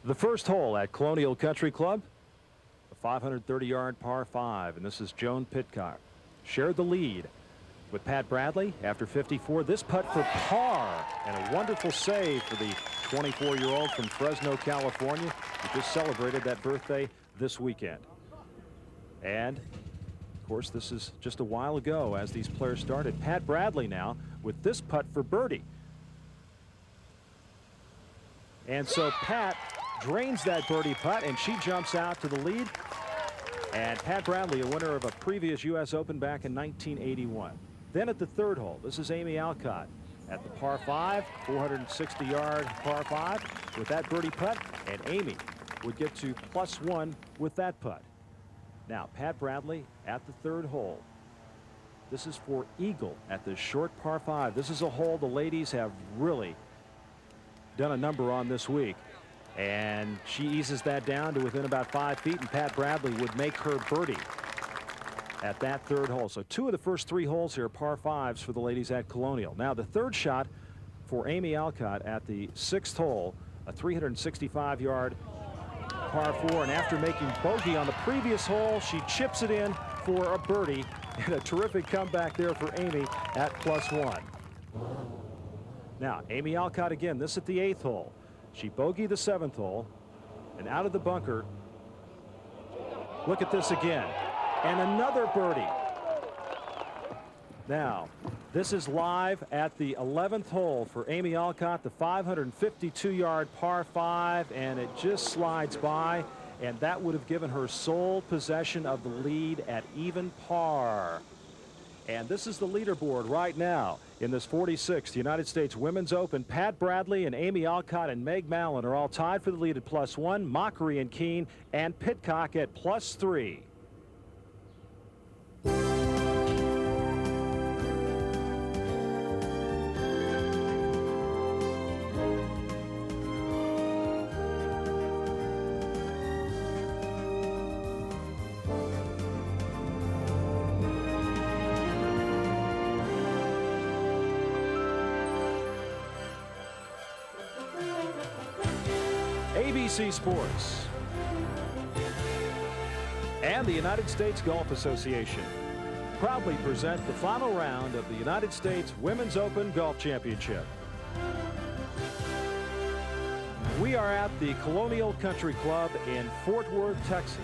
The first hole at Colonial Country Club, a 530-yard par 5, and this is Joan Pitcock. Shared the lead with Pat Bradley after 54. This putt for par, and a wonderful save for the 24-year-old from Fresno, California, who just celebrated that birthday this weekend. And of course, this is just a while ago as these players started. Pat Bradley now with this putt for birdie. And so Pat drains that birdie putt, and she jumps out to the lead. And Pat Bradley, a winner of a previous U.S. Open back in 1981. Then at the third hole, this is Amy Alcott at the par 5, 460-yard par 5 with that birdie putt, and Amy would get to +1 with that putt. Now, Pat Bradley at the third hole. This is for eagle at the short par 5. This is a hole the ladies have really done a number on this week. And she eases that down to within about 5 feet, and Pat Bradley would make her birdie at that third hole. So 2 of the first 3 holes here are par 5s for the ladies at Colonial. Now the third shot for Amy Alcott at the 6th hole, a 365-yard par 4, and after making bogey on the previous hole, she chips it in for a birdie, and a terrific comeback there for Amy at +1. Now Amy Alcott again, this at the 8th hole. She bogeyed the 7th hole, and out of the bunker, look at this again, and another birdie. Now this is live at the 11th hole for Amy Alcott, the 552-yard par 5, and it just slides by, and that would have given her sole possession of the lead at even par. And this is the leaderboard right now in this 46th United States Women's Open. Pat Bradley and Amy Alcott and Meg Mallon are all tied for the lead at +1. Mockery and Keene and Pitcock at +3. ABC Sports and the United States Golf Association proudly present the final round of the United States Women's Open Golf Championship. We are at the Colonial Country Club in Fort Worth, Texas,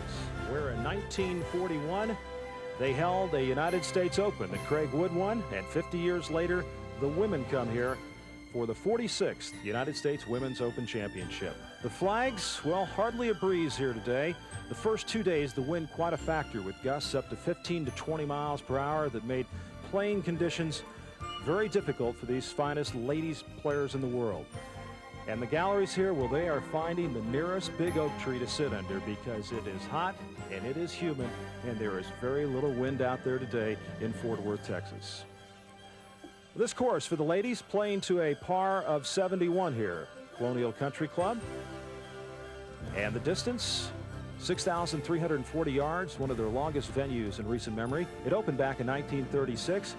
where in 1941 they held a United States Open that Craig Wood won, and 50 years later the women come here for the 46th United States Women's Open Championship. The flags, well, hardly a breeze here today. The first 2 days, the wind quite a factor with gusts up to 15 to 20 miles per hour that made playing conditions very difficult for these finest ladies players in the world. And the galleries here, well, they are finding the nearest big oak tree to sit under because it is hot and it is humid, and there is very little wind out there today in Fort Worth, Texas. This course for the ladies playing to a par of 71 here, Colonial Country Club. And the distance, 6,340 yards, one of their longest venues in recent memory. It opened back in 1936.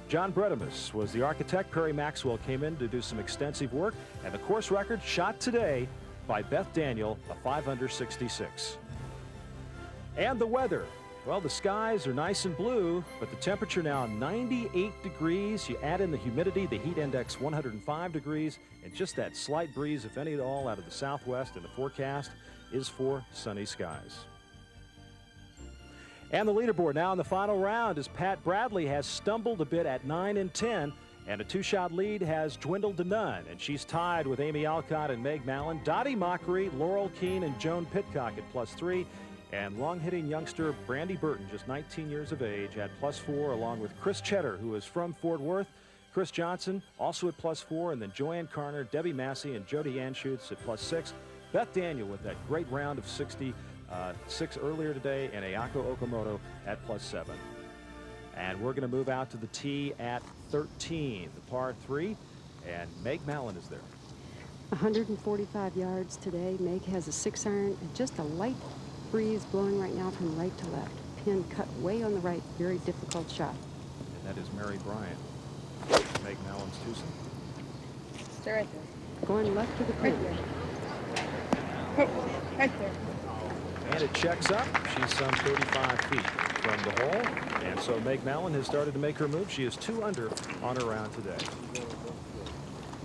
John Bredemus was the architect. Perry Maxwell came in to do some extensive work. And the course record shot today by Beth Daniel, a 5 under 66. And the weather. Well, the skies are nice and blue, but the temperature now 98 degrees. You add in the humidity, the heat index 105 degrees, and just that slight breeze, if any at all, out of the southwest, and the forecast is for sunny skies. And the leaderboard now in the final round as Pat Bradley has stumbled a bit at 9 and 10, and a 2-shot lead has dwindled to none, and she's tied with Amy Alcott and Meg Mallon, Dottie Mockery, Laurel Keene, and Joan Pitcock at +3. And long-hitting youngster Brandy Burton, just 19 years of age, at +4, along with Chris Cheddar, who is from Fort Worth. Chris Johnson also at +4, and then Joanne Carner, Debbie Massey, and Jody Anschutz at +6. Beth Daniel with that great round of 66 earlier today, and Ayako Okamoto at +7. And we're going to move out to the tee at 13, the par 3, and Meg Mallon is there. 145 yards today. Meg has a 6-iron and just a light breeze blowing right now from right to left. Pin cut way on the right. Very difficult shot. And that is Mary Bryant, Meg Mallon's twosome. Stay right there. Going left to the pin. Right there. Right there. And it checks up. She's some 35 feet from the hole. And so Meg Mallon has started to make her move. She is 2 under on her round today.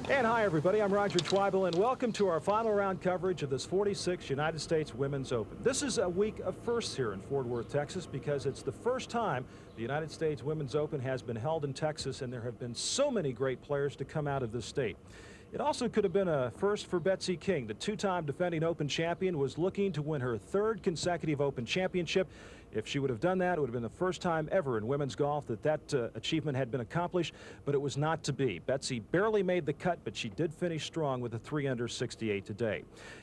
And hi, everybody. I'm Roger Twibel, and welcome to our final round coverage of this 46th United States Women's Open. This is a week of firsts here in Fort Worth, Texas, because it's the first time the United States Women's Open has been held in Texas, and there have been so many great players to come out of this state. It also could have been a first for Betsy King. The 2-time defending Open champion was looking to win her 3rd consecutive Open championship. If she would have done that, it would have been the first time ever in women's golf that achievement had been accomplished, but it was not to be. Betsy barely made the cut, but she did finish strong with a 3 under 68 today.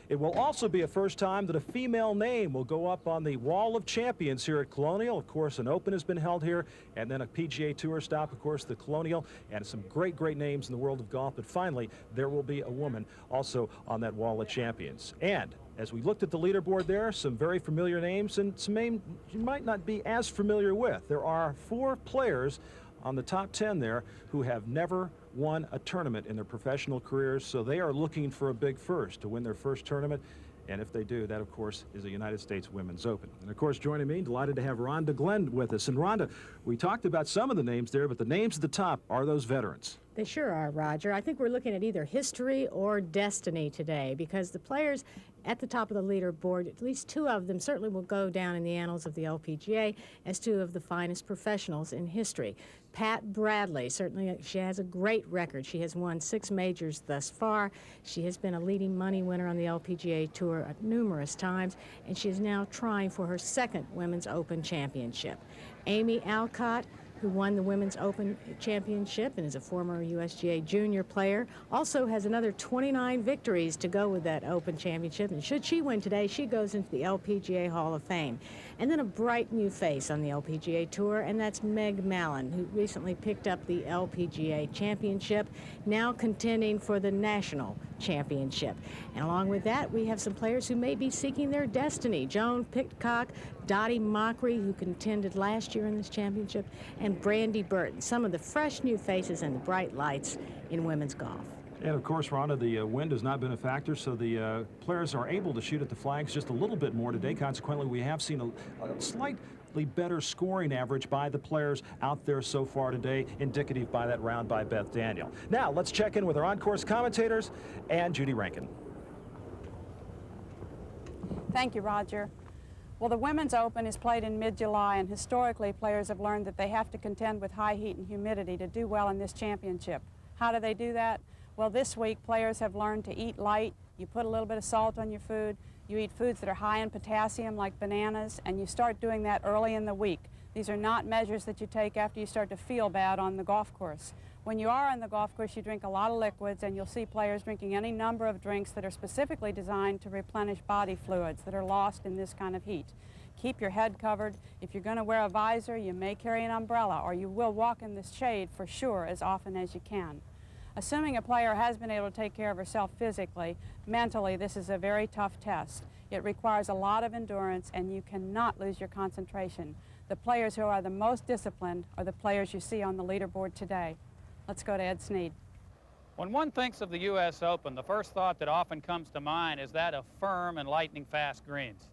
It will also be a first time that a female name will go up on the Wall of Champions here at Colonial. Of course, an Open has been held here, and then a PGA Tour stop, of course, the Colonial, and some great, great names in the world of golf. But finally, there will be a woman also on that Wall of Champions. And as we looked at the leaderboard there, some very familiar names and some names you might not be as familiar with. There are 4 players on the top 10 there who have never won a tournament in their professional careers, so they are looking for a big first to win their first tournament. And if they do, that, of course, is the United States Women's Open. And, of course, joining me, delighted to have Rhonda Glenn with us. And, Rhonda, we talked about some of the names there, but the names at the top are those veterans. They sure are, Roger. I think we're looking at either history or destiny today, because the players at the top of the leaderboard, at least 2 of them certainly will go down in the annals of the LPGA as 2 of the finest professionals in history. Pat Bradley, certainly she has a great record. She has won 6 majors thus far. She has been a leading money winner on the LPGA Tour numerous times, and she is now trying for her 2nd Women's Open championship. Amy Alcott, who won the Women's Open Championship and is a former USGA junior player, also has another 29 victories to go with that Open Championship. And should she win today, she goes into the LPGA Hall of Fame. And then a bright new face on the LPGA Tour, and that's Meg Mallon, who recently picked up the LPGA Championship, now contending for the National Championship. And along with that, we have some players who may be seeking their destiny. Joan Pitcock, Dottie Mockery, who contended last year in this championship, and Brandy Burton, some of the fresh new faces and the bright lights in women's golf. And, of course, Rhonda, the wind has not been a factor, so the players are able to shoot at the flags just a little bit more today. Consequently, we have seen a slightly better scoring average by the players out there so far today, indicative by that round by Beth Daniel. Now, let's check in with our on-course commentators and Judy Rankin. Thank you, Roger. Well, the Women's Open is played in mid-July, and historically players have learned that they have to contend with high heat and humidity to do well in this championship. How do they do that? Well, this week players have learned to eat light. You put a little bit of salt on your food. You eat foods that are high in potassium like bananas, and you start doing that early in the week. These are not measures that you take after you start to feel bad on the golf course. When you are on the golf course, you drink a lot of liquids, and you'll see players drinking any number of drinks that are specifically designed to replenish body fluids that are lost in this kind of heat. Keep your head covered. If you're going to wear a visor, you may carry an umbrella, or you will walk in the shade for sure as often as you can. Assuming a player has been able to take care of herself physically, mentally this is a very tough test. It requires a lot of endurance, and you cannot lose your concentration. The players who are the most disciplined are the players you see on the leaderboard today. Let's go to Ed Sneed. When one thinks of the U.S. Open, the first thought that often comes to mind is that of firm and lightning-fast greens.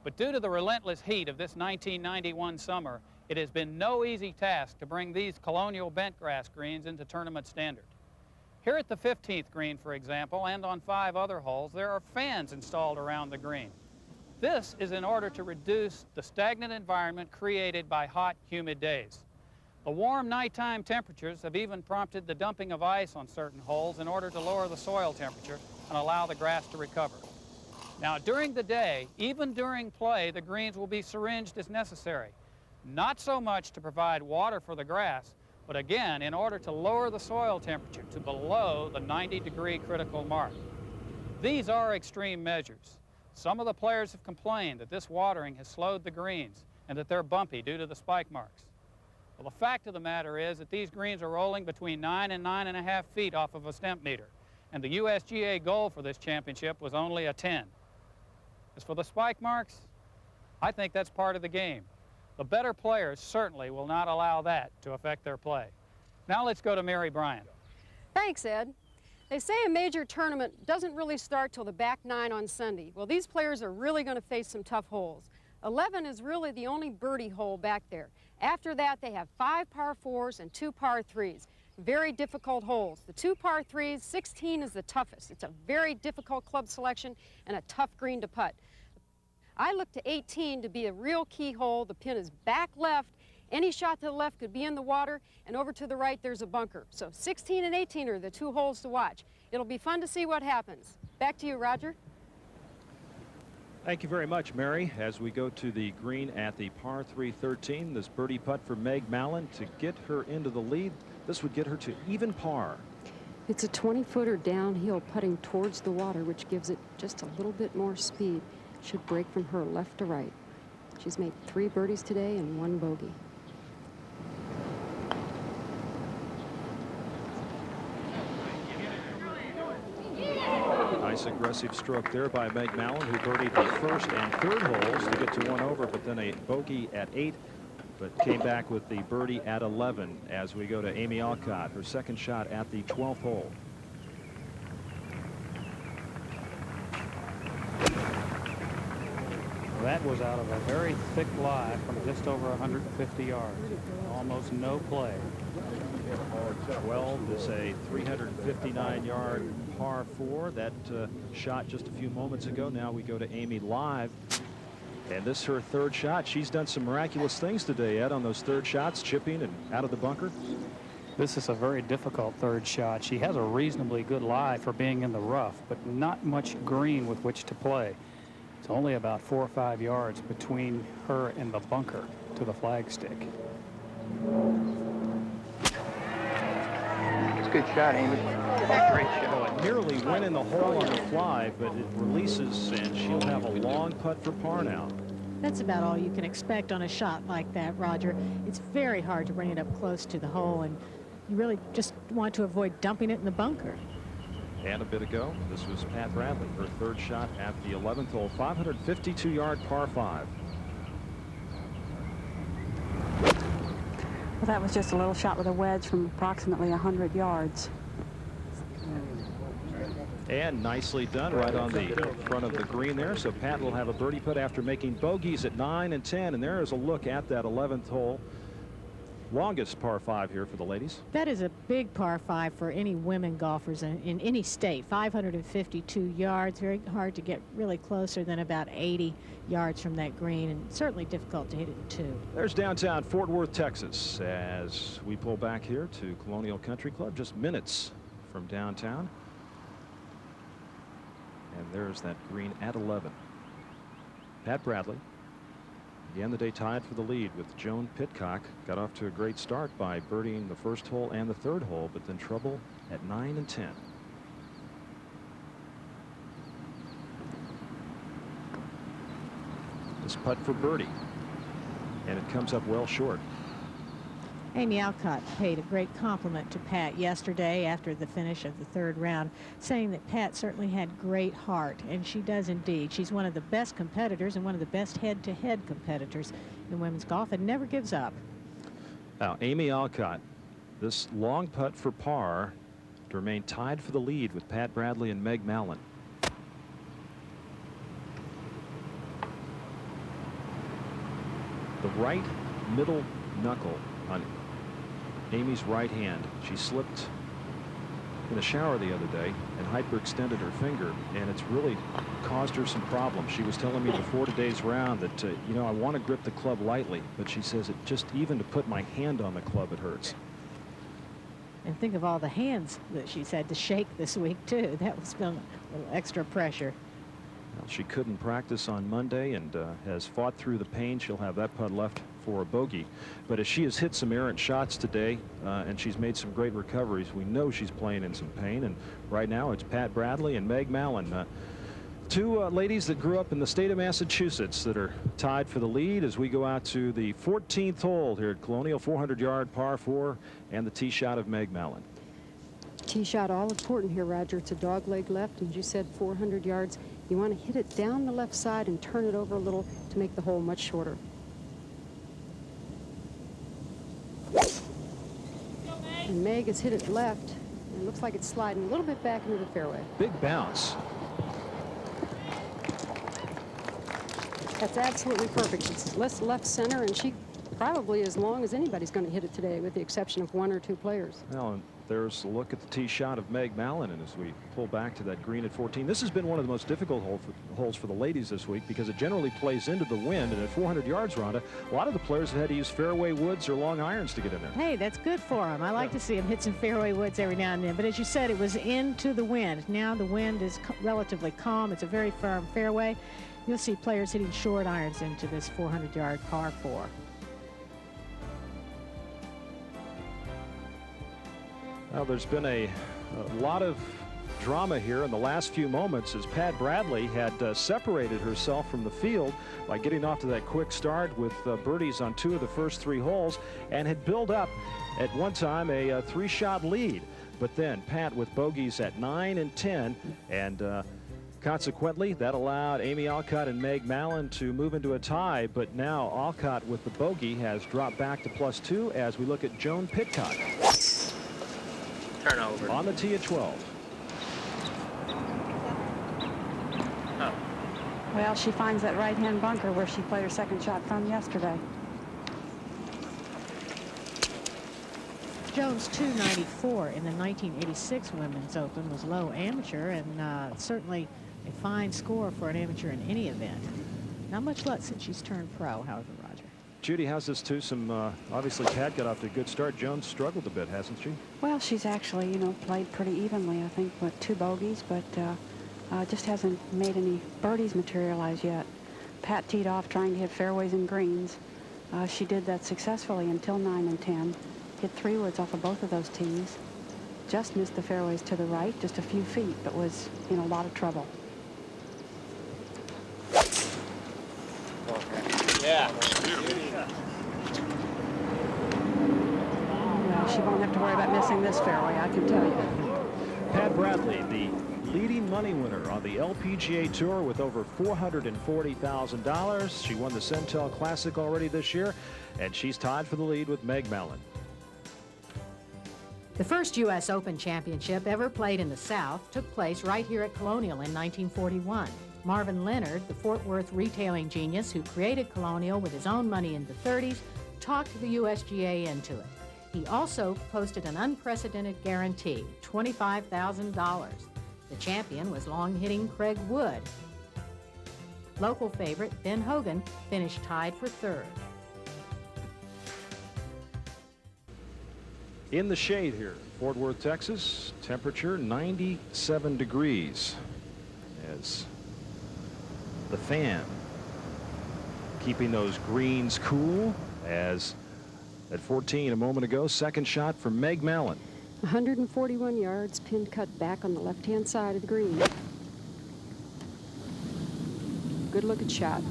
But due to the relentless heat of this 1991 summer, it has been no easy task to bring these Colonial bentgrass greens into tournament standard. Here at the 15th green, for example, and on 5 other holes, there are fans installed around the green. This is in order to reduce the stagnant environment created by hot, humid days. The warm nighttime temperatures have even prompted the dumping of ice on certain holes in order to lower the soil temperature and allow the grass to recover. Now, during the day, even during play, the greens will be syringed as necessary. Not so much to provide water for the grass, but again, in order to lower the soil temperature to below the 90-degree critical mark. These are extreme measures. Some of the players have complained that this watering has slowed the greens and that they're bumpy due to the spike marks. Well, the fact of the matter is that these greens are rolling between 9 and 9.5 feet off of a stemp meter, and the USGA goal for this championship was only a 10. As for the spike marks, I think that's part of the game. The better players certainly will not allow that to affect their play. Now let's go to Mary Bryant. Thanks, Ed. They say a major tournament doesn't really start till the back nine on Sunday. Well, these players are really going to face some tough holes. 11 is really the only birdie hole back there. After that, they have 5 par 4s and 2 par 3s. Very difficult holes. The 2 par 3s, 16 is the toughest. It's a very difficult club selection and a tough green to putt. I look to 18 to be a real key hole. The pin is back left. Any shot to the left could be in the water, and over to the right there's a bunker. So 16 and 18 are the 2 holes to watch. It'll be fun to see what happens. Back to you, Roger. Thank you very much, Mary. As we go to the green at the par 3 13, this birdie putt for Meg Mallon to get her into the lead. This would get her to even par. It's a 20-footer downhill putting towards the water, which gives it just a little bit more speed. Should break from her left to right. She's made 3 birdies today and 1 bogey. Nice aggressive stroke there by Meg Mallon, who birdied the first and third holes to get to 1 over, but then a bogey at 8, but came back with the birdie at 11 as we go to Amy Alcott, her second shot at the 12th hole. That was out of a very thick lie from just over 150 yards. Almost no play. 12 is a 359-yard par 4. That shot just a few moments ago. Now we go to Amy live. And this is her third shot. She's done some miraculous things today, Ed, on those third shots, chipping and out of the bunker. This is a very difficult third shot. She has a reasonably good lie for being in the rough, but not much green with which to play. It's only about 4 or 5 yards between her and the bunker to the flagstick. It's a good shot, Amy. Great shot. Well, it nearly went in the hole on the fly, but it releases, and she'll have a long putt for par now. That's about all you can expect on a shot like that, Roger. It's very hard to bring it up close to the hole, and you really just want to avoid dumping it in the bunker. And a bit ago, this was Pat Bradley, her third shot at the 11th hole, 552-yard par 5. Well, that was just a little shot with a wedge from approximately 100 yards. And nicely done right on the front of the green there. So Pat will have a birdie putt after making bogeys at 9 and 10. And there is a look at that 11th hole. Longest par 5 here for the ladies. That is a big par 5 for any women golfers in any state. 552 yards, very hard to get really closer than about 80 yards from that green, and certainly difficult to hit it in 2. There's downtown Fort Worth, Texas, as we pull back here to Colonial Country Club, just minutes from downtown. And there's that green at 11. Pat Bradley. Again, the day tied for the lead with Joan Pitcock. Got off to a great start by birdieing the first hole and the third hole, but then trouble at 9 and 10. This putt for birdie, and it comes up well short. Amy Alcott paid a great compliment to Pat yesterday after the finish of the third round, saying that Pat certainly had great heart, and she does indeed. She's one of the best competitors and one of the best head-to-head competitors in women's golf, and never gives up. Now, Amy Alcott, this long putt for par to remain tied for the lead with Pat Bradley and Meg Mallon. The right middle knuckle on Amy's right hand. She slipped in a shower the other day and hyperextended her finger, and it's really caused her some problems. She was telling me before today's round that, you know, I want to grip the club lightly, but she says it just even to put my hand on the club, it hurts. And think of all the hands that she's had to shake this week, too. That was feeling a little extra pressure. Well, she couldn't practice on Monday and has fought through the pain. She'll have that putt left for a bogey. But as she has hit some errant shots today and she's made some great recoveries, we know she's playing in some pain. And right now it's Pat Bradley and Meg Mallon, two ladies that grew up in the state of Massachusetts, that are tied for the lead as we go out to the 14th hole here at Colonial. 400-yard par 4 and the tee shot of Meg Mallon. Tee shot all important here, Roger. It's a dog leg left, and you said 400 yards. You want to hit it down the left side and turn it over a little to make the hole much shorter. And Meg has hit it left. It looks like it's sliding a little bit back into the fairway. Big bounce. That's absolutely perfect. It's left center, and she probably as long as anybody's going to hit it today, with the exception of 1 or 2 players. Well, and there's a look at the tee shot of Meg Mallon, and as we pull back to that green at 14, this has been one of the most difficult holes for the ladies this week because it generally plays into the wind, and at 400 yards, Rhonda, a lot of the players have had to use fairway woods or long irons to get in there. Hey, that's good for them. I like to see them hit some fairway woods every now and then. But as you said, it was into the wind. Now the wind is relatively calm. It's a very firm fairway. You'll see players hitting short irons into this 400-yard par 4. Well, there's been a lot of drama here in the last few moments as Pat Bradley had separated herself from the field by getting off to that quick start with birdies on 2 of the first 3 holes and had built up at one time a 3-shot lead. But then Pat with bogeys at 9 and 10, and consequently that allowed Amy Alcott and Meg Mallon to move into a tie. But now Alcott with the bogey has dropped back to +2 as we look at Joan Pitcock. Turnover. On the tee at 12. Oh. Well, she finds that right-hand bunker where she played her second shot from yesterday. Jones 294 in the 1986 Women's Open was low amateur, and certainly a fine score for an amateur in any event. Not much luck since she's turned pro, however, Roger. Judy, how's this too? Obviously Pat got off to a good start. Jones struggled a bit, hasn't she? Well, she's actually, you know, played pretty evenly, I think, with 2 bogeys, but just hasn't made any birdies materialize yet. Pat teed off trying to hit fairways and greens. She did that successfully until 9 and 10. Hit 3 woods off of both of those tees. Just missed the fairways to the right, just a few feet, but was in a lot of trouble. Yeah. Well, she won't have to worry about missing this fairway, I can tell you. Pat Bradley, the leading money winner on the LPGA Tour with over $440,000. She won the Centel Classic already this year, and she's tied for the lead with Meg Mallon. The first U.S. Open championship ever played in the South took place right here at Colonial in 1941. Marvin Leonard, the Fort Worth retailing genius who created Colonial with his own money in the 30s, talked the USGA into it. He also posted an unprecedented guarantee, $25,000. The champion was long-hitting Craig Wood. Local favorite Ben Hogan finished tied for 3rd. In the shade here, Fort Worth, Texas, temperature 97 degrees as the fan keeping those greens cool. As at 14 a moment ago, second shot for Meg Mallon. 141 yards, pin cut back on the left-hand side of the green. Good looking shot.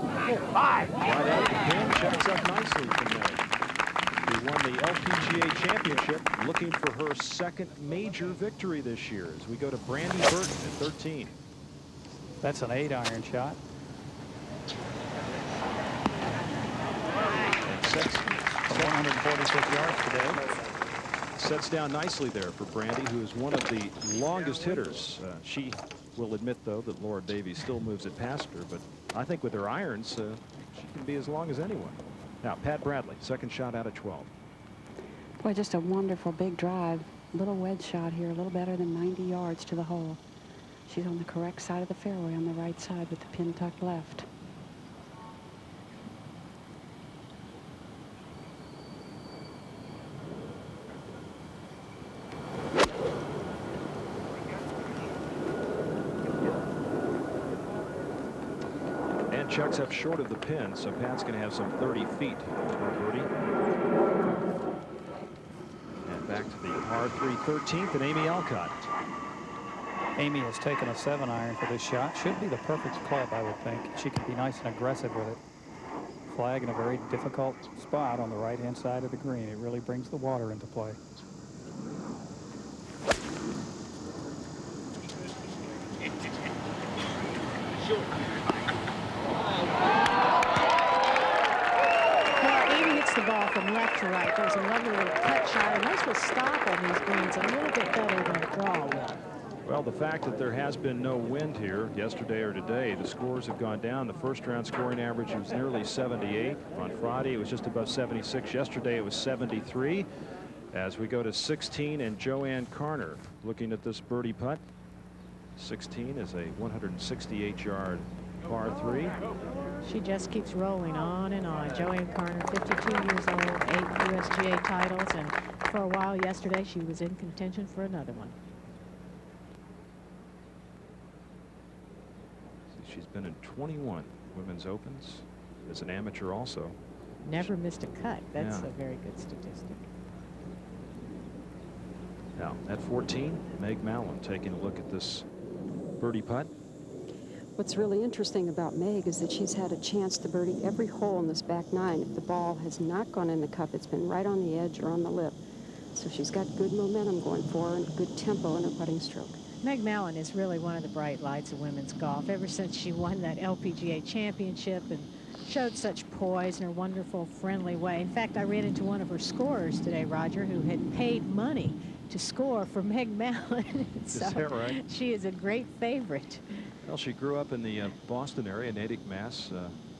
Right out of the pin, checks up nicely from Meg, who won the LPGA Championship, looking for her second major victory this year as we go to Brandy Burton at 13. That's an 8-iron shot. And sets From 146 yards today. Sets down nicely there for Brandy, who is one of the longest hitters. She will admit, though, that Laura Davies still moves it past her, but I think with her irons, she can be as long as anyone. Now, Pat Bradley, second shot out of 12. Boy, just a wonderful big drive. Little wedge shot here, a little better than 90 yards to the hole. She's on the correct side of the fairway on the right side with the pin tucked left. And checks up short of the pin, so Pat's going to have some 30 feet for birdie. And back to the par 3 13th and Amy Alcott. Amy has taken a 7-iron for this shot. Should be the perfect club, I would think. She can be nice and aggressive with it. Flag in a very difficult spot on the right-hand side of the green. It really brings the water into play. Well, Amy hits the ball ball from left to right. There's a lovely little cut shot, and those will stop on these greens a little bit better than a draw will. Well, the fact that there has been no wind here yesterday or today, the scores have gone down. The first round scoring average was nearly 78. On Friday, it was just above 76. Yesterday, it was 73. As we go to 16, and Joanne Carner looking at this birdie putt. 16 is a 168-yard par 3. She just keeps rolling on and on. Joanne Carner, 52 years old, 8 USGA titles, and for a while yesterday, she was in contention for another one. She's been in 21 Women's Opens as an amateur also. Never missed a cut. That's Yeah. a very good statistic. Now at 14, Meg Mallon taking a look at this birdie putt. What's really interesting about Meg is that she's had a chance to birdie every hole in this back 9. If the ball has not gone in the cup, it's been right on the edge or on the lip. So she's got good momentum going for her and good tempo in her putting stroke. Meg Mallon is really one of the bright lights of women's golf. Ever since she won that LPGA championship and showed such poise in her wonderful, friendly way. In fact, I ran into one of her scorers today, Roger, who had paid money to score for Meg Mallon. So Is that right? she is a great favorite. Well, she grew up in the Boston area, Natick, Mass.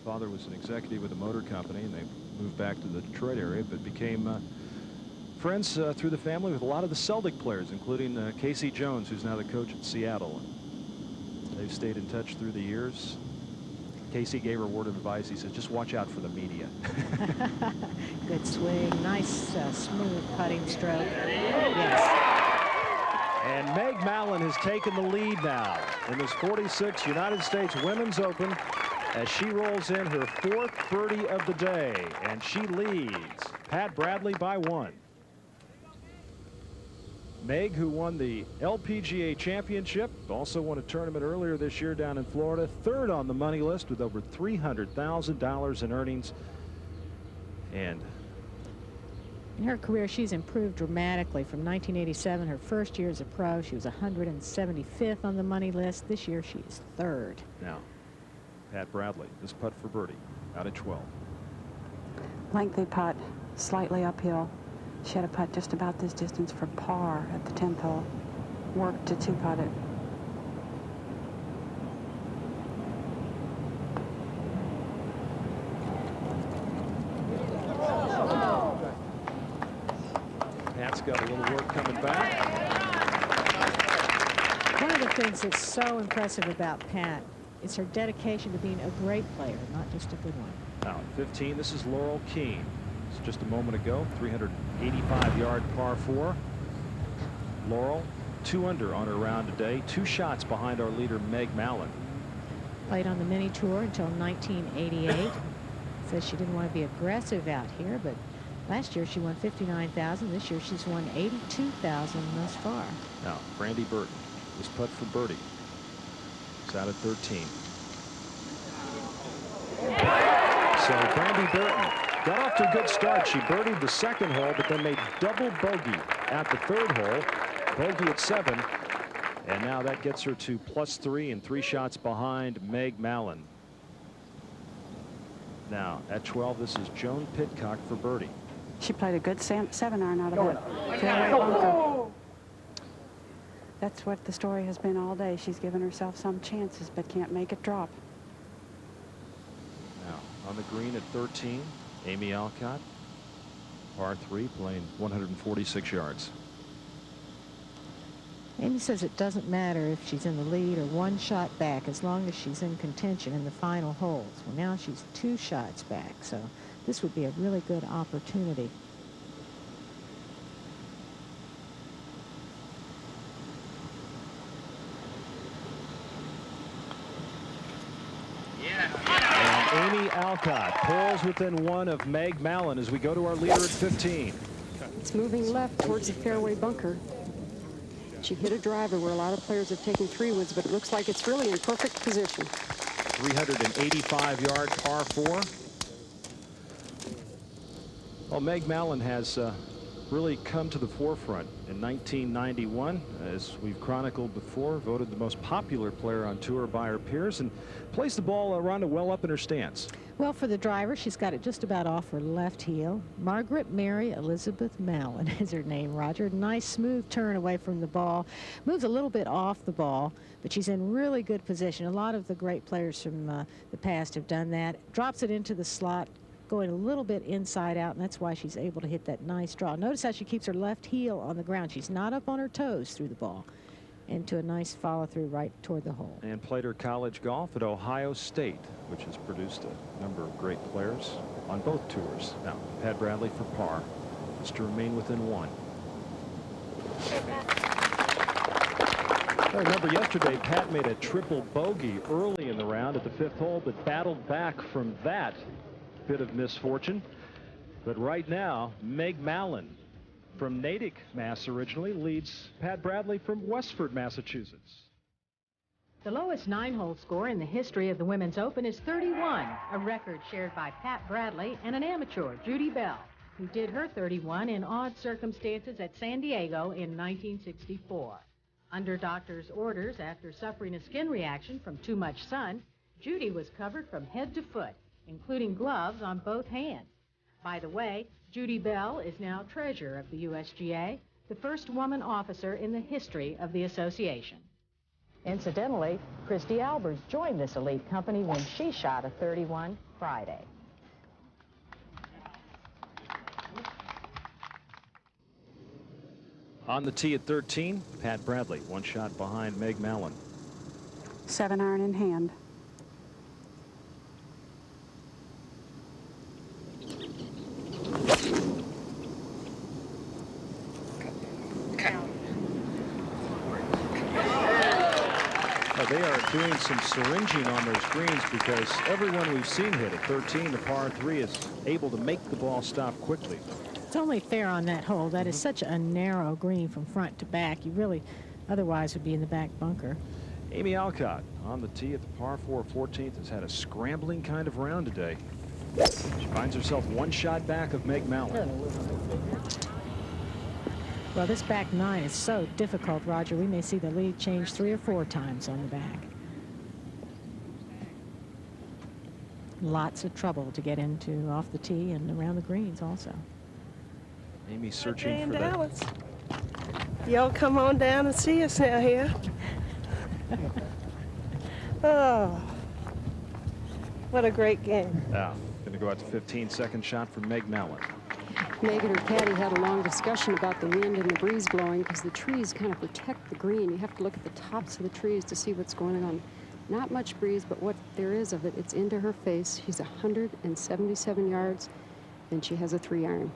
Father was an executive with a motor company, and they moved back to the Detroit area, but became friends through the family with a lot of the Celtic players, including Casey Jones, who's now the coach at Seattle. And they've stayed in touch through the years. Casey gave her a word of advice. He said, just watch out for the media. Good swing, nice smooth putting stroke. Yes. And Meg Mallon has taken the lead now in this 46 United States Women's Open as she rolls in her 4th birdie of the day, and she leads Pat Bradley by 1. Meg, who won the LPGA championship, also won a tournament earlier this year down in Florida, 3rd on the money list with over $300,000 in earnings. And in her career, she's improved dramatically. From 1987, her first year as a pro, she was 175th on the money list. This year, she is 3rd. now, Pat Bradley, this putt for birdie, out at 12. Lengthy putt, slightly uphill. She had a putt just about this distance for par at the 10th hole. Worked to 2-putt it. Pat's got a little work coming back. One of the things that's so impressive about Pat is her dedication to being a great player, not just a good one. Now at 15, this is Laurel Keene. It's just a moment ago, 385-yard par 4. Laurel, 2 under on her round today, 2 shots behind our leader Meg Mallon. Played on the mini tour until 1988. Says she didn't want to be aggressive out here, but last year she won $59,000. This year she's won $82,000 thus far. Now Brandy Burton, this putt for birdie. It's out at 13. So Brandy Burton got off to a good start. She birdied the 2nd hole, but then made double bogey at the 3rd hole. Bogey at 7. And now that gets her to +3 and 3 shots behind Meg Mallon. Now at 12, this is Joan Pidcock for birdie. She played a good 7-iron out of that fairway bunker. That's what the story has been all day. She's given herself some chances, but can't make it drop. Now on the green at 13, Amy Alcott, par 3, playing 146 yards. Amy says it doesn't matter if she's in the lead or 1 shot back as long as she's in contention in the final holes. Well, now she's 2 shots back, so this would be a really good opportunity. And Amy Alcott pulls within 1 of Meg Mallon as we go to our leader at 15. It's moving left towards the fairway bunker. She hit a driver where a lot of players have taken 3 woods, but it looks like it's really in perfect position. 385-yard par 4. Well, Meg Mallon has really come to the forefront. In 1991, as we've chronicled before, voted the most popular player on tour by her peers and plays the ball around well up in her stance. Well, for the driver, she's got it just about off her left heel. Margaret Mary Elizabeth Mallon is her name, Roger. Nice smooth turn away from the ball. Moves a little bit off the ball, but she's in really good position. A lot of the great players from the past have done that. Drops it into the slot, going a little bit inside out, and that's why she's able to hit that nice draw. Notice how she keeps her left heel on the ground. She's not up on her toes through the ball. Into a nice follow-through right toward the hole. And played her college golf at Ohio State, which has produced a number of great players on both tours. Now, Pat Bradley for par is to remain within one. I remember yesterday Pat made a triple bogey early in the round at the 5th hole, but battled back from that bit of misfortune. But right now, Meg Mallon from Natick, Mass. Originally leads Pat Bradley from Westford, Massachusetts. The lowest 9-hole score in the history of the Women's Open is 31, a record shared by Pat Bradley and an amateur, Judy Bell, who did her 31 in odd circumstances at San Diego in 1964. Under doctor's orders after suffering a skin reaction from too much sun, Judy was covered from head to foot, including gloves on both hands. By the way, Judy Bell is now treasurer of the USGA, the first woman officer in the history of the association. Incidentally, Christy Albers joined this elite company when she shot a 31 Friday. On the tee at 13, Pat Bradley, one shot behind Meg Mallon. 7-iron in hand. They are doing some syringing on those greens because everyone we've seen hit at 13, the par 3, is able to make the ball stop quickly. It's only fair on that hole. That is such a narrow green from front to back. You really otherwise would be in the back bunker. Amy Alcott on the tee at the par 4 14th has had a scrambling kind of round today. She finds herself one shot back of Meg Mallon. Well, this back 9 is so difficult, Roger. We may see the lead change 3 or 4 times on the back. Lots of trouble to get into off the tee and around the greens also. Amy searching for Dallas. Y'all come on down and see us now here. Oh, what a great game. Going to go out to 15-second shot from Meg Mallon. Meg and her caddy had a long discussion about the wind and the breeze blowing because the trees kind of protect the green. You have to look at the tops of the trees to see what's going on. Not much breeze, but what there is of it, it's into her face. She's 177 yards, and she has a 3-iron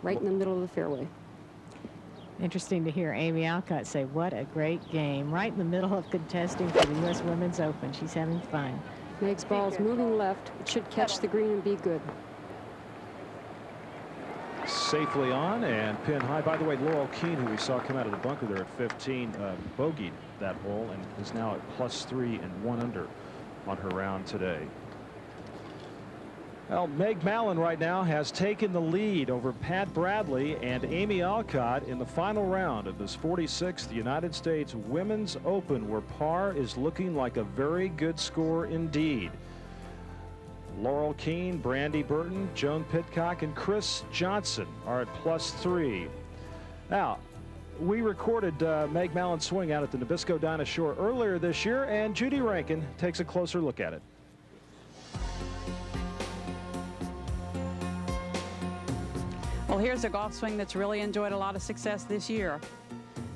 right in the middle of the fairway. Interesting to hear Amy Alcott say, what a great game. Right in the middle of contesting for the U.S. Women's Open. She's having fun. Meg's ball's moving left. It should catch the green and be good. Safely on and pin high. By the way, Laurel Keene, who we saw come out of the bunker there at 15, bogeyed that hole and is now at +3 and 1 under on her round today. Well, Meg Mallon right now has taken the lead over Pat Bradley and Amy Alcott in the final round of this 46th United States Women's Open, where par is looking like a very good score indeed. Laurel Keene, Brandy Burton, Joan Pitcock, and Chris Johnson are at +3. Now, we recorded Meg Mallon's swing out at the Nabisco Dinah Shore earlier this year, and Judy Rankin takes a closer look at it. Well, here's a golf swing that's really enjoyed a lot of success this year.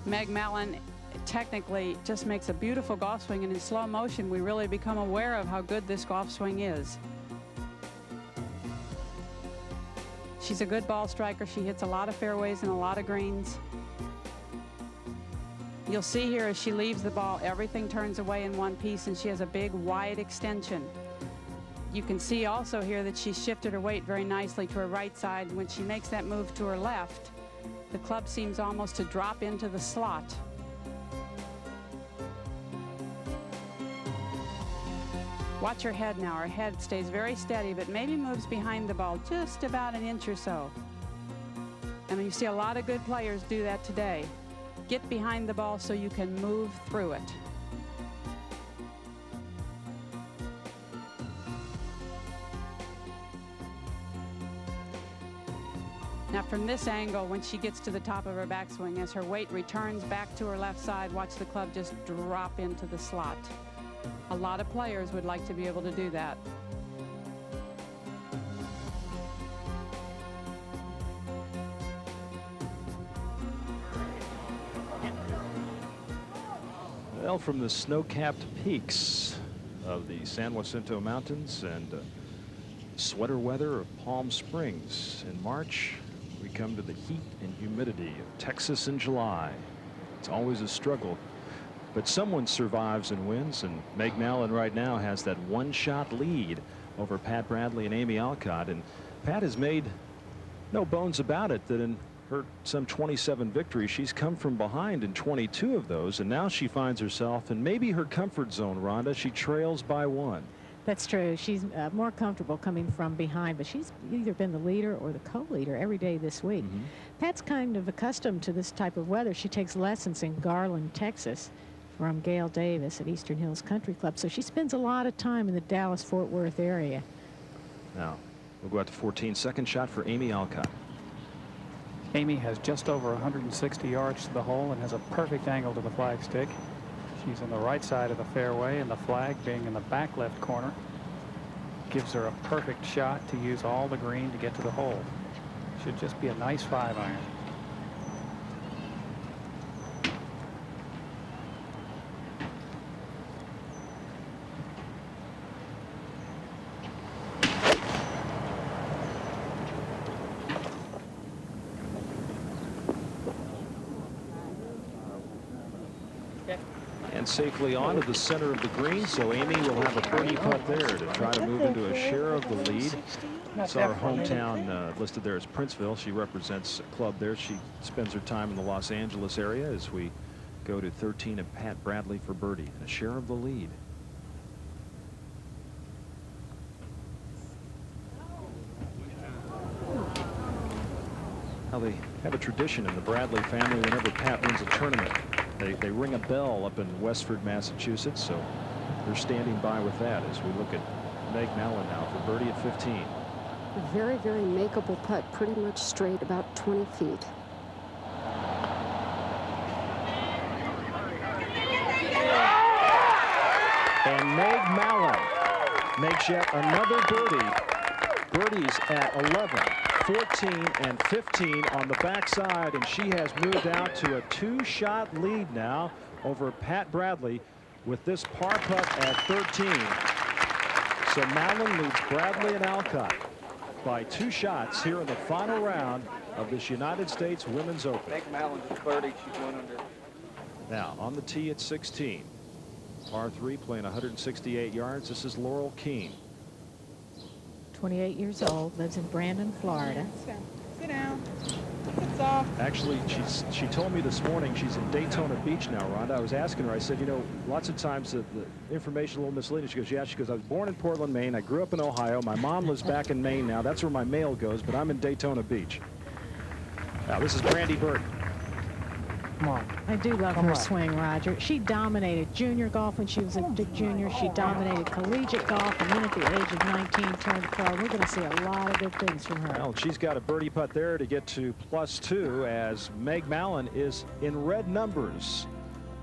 Meg Mallon technically just makes a beautiful golf swing, and in slow motion we really become aware of how good this golf swing is. She's a good ball striker. She hits a lot of fairways and a lot of greens. You'll see here as she leaves the ball, everything turns away in one piece, and she has a big wide extension. You can see also here that she shifted her weight very nicely to her right side. When she makes that move to her left, the club seems almost to drop into the slot. Watch her head now. Her head stays very steady, but maybe moves behind the ball just about an inch or so. And you see a lot of good players do that today. Get behind the ball so you can move through it. Now from this angle, when she gets to the top of her backswing, as her weight returns back to her left side, watch the club just drop into the slot. A lot of players would like to be able to do that. Well, from the snow-capped peaks of the San Jacinto Mountains and sweater weather of Palm Springs in March, we come to the heat and humidity of Texas in July. It's always a struggle, but someone survives and wins, and Meg Mallon right now has that one-shot lead over Pat Bradley and Amy Alcott. And Pat has made no bones about it that in her some 27 victories, she's come from behind in 22 of those, and now she finds herself in maybe her comfort zone. Rhonda, she trails by 1. That's true. She's more comfortable coming from behind, but she's either been the leader or the co-leader every day this week. Pat's kind of accustomed to this type of weather. She takes lessons in Garland, Texas from Gail Davis at Eastern Hills Country Club, so she spends a lot of time in the Dallas-Fort Worth area. Now we'll go out to 14. Second shot for Amy Alcott. Amy has just over 160 yards to the hole and has a perfect angle to the flagstick. She's on the right side of the fairway, and the flag being in the back left corner gives her a perfect shot to use all the green to get to the hole. Should just be a nice 5-iron. And safely on to the center of the green, so Amy will have a birdie putt there to try to move into a share of the lead. It's our hometown listed there as Princeville. She represents a club there. She spends her time in the Los Angeles area as we go to 13 and Pat Bradley for birdie and a share of the lead. Now they have a tradition in the Bradley family. Whenever Pat wins a tournament, they ring a bell up in Westford, Massachusetts, so they're standing by with that as we look at Meg Mallon now for birdie at 15. A very, very makeable putt, pretty much straight, about 20 feet. And Meg Mallon makes yet another birdie. Birdies at 11, 14, and 15 on the backside, and she has moved out to a 2-shot lead now over Pat Bradley with this par putt at 13. So Mallon leads Bradley and Alcott by 2 shots here in the final round of this United States Women's Open. Meg Mallon just birdied. She's 100. Now on the tee at 16. Par 3, playing 168 yards. This is Laurel Keene. 28 years old, lives in Brandon, Florida. Sit down. Sit soft. Actually, she told me this morning she's in Daytona Beach now, Rhonda. I was asking her, I said, you know, lots of times the information a little misleading. She goes, yeah. She goes, I was born in Portland, Maine. I grew up in Ohio. My mom lives back in Maine now. That's where my mail goes, but I'm in Daytona Beach. Now, this is Brandy Burton. Come on. I do love her swing, Roger. She dominated junior golf when she was a junior. She dominated collegiate golf, and then at the age of 19 turned pro. We're going to see a lot of good things from her. Well, she's got a birdie putt there to get to +2 as Meg Mallon is in red numbers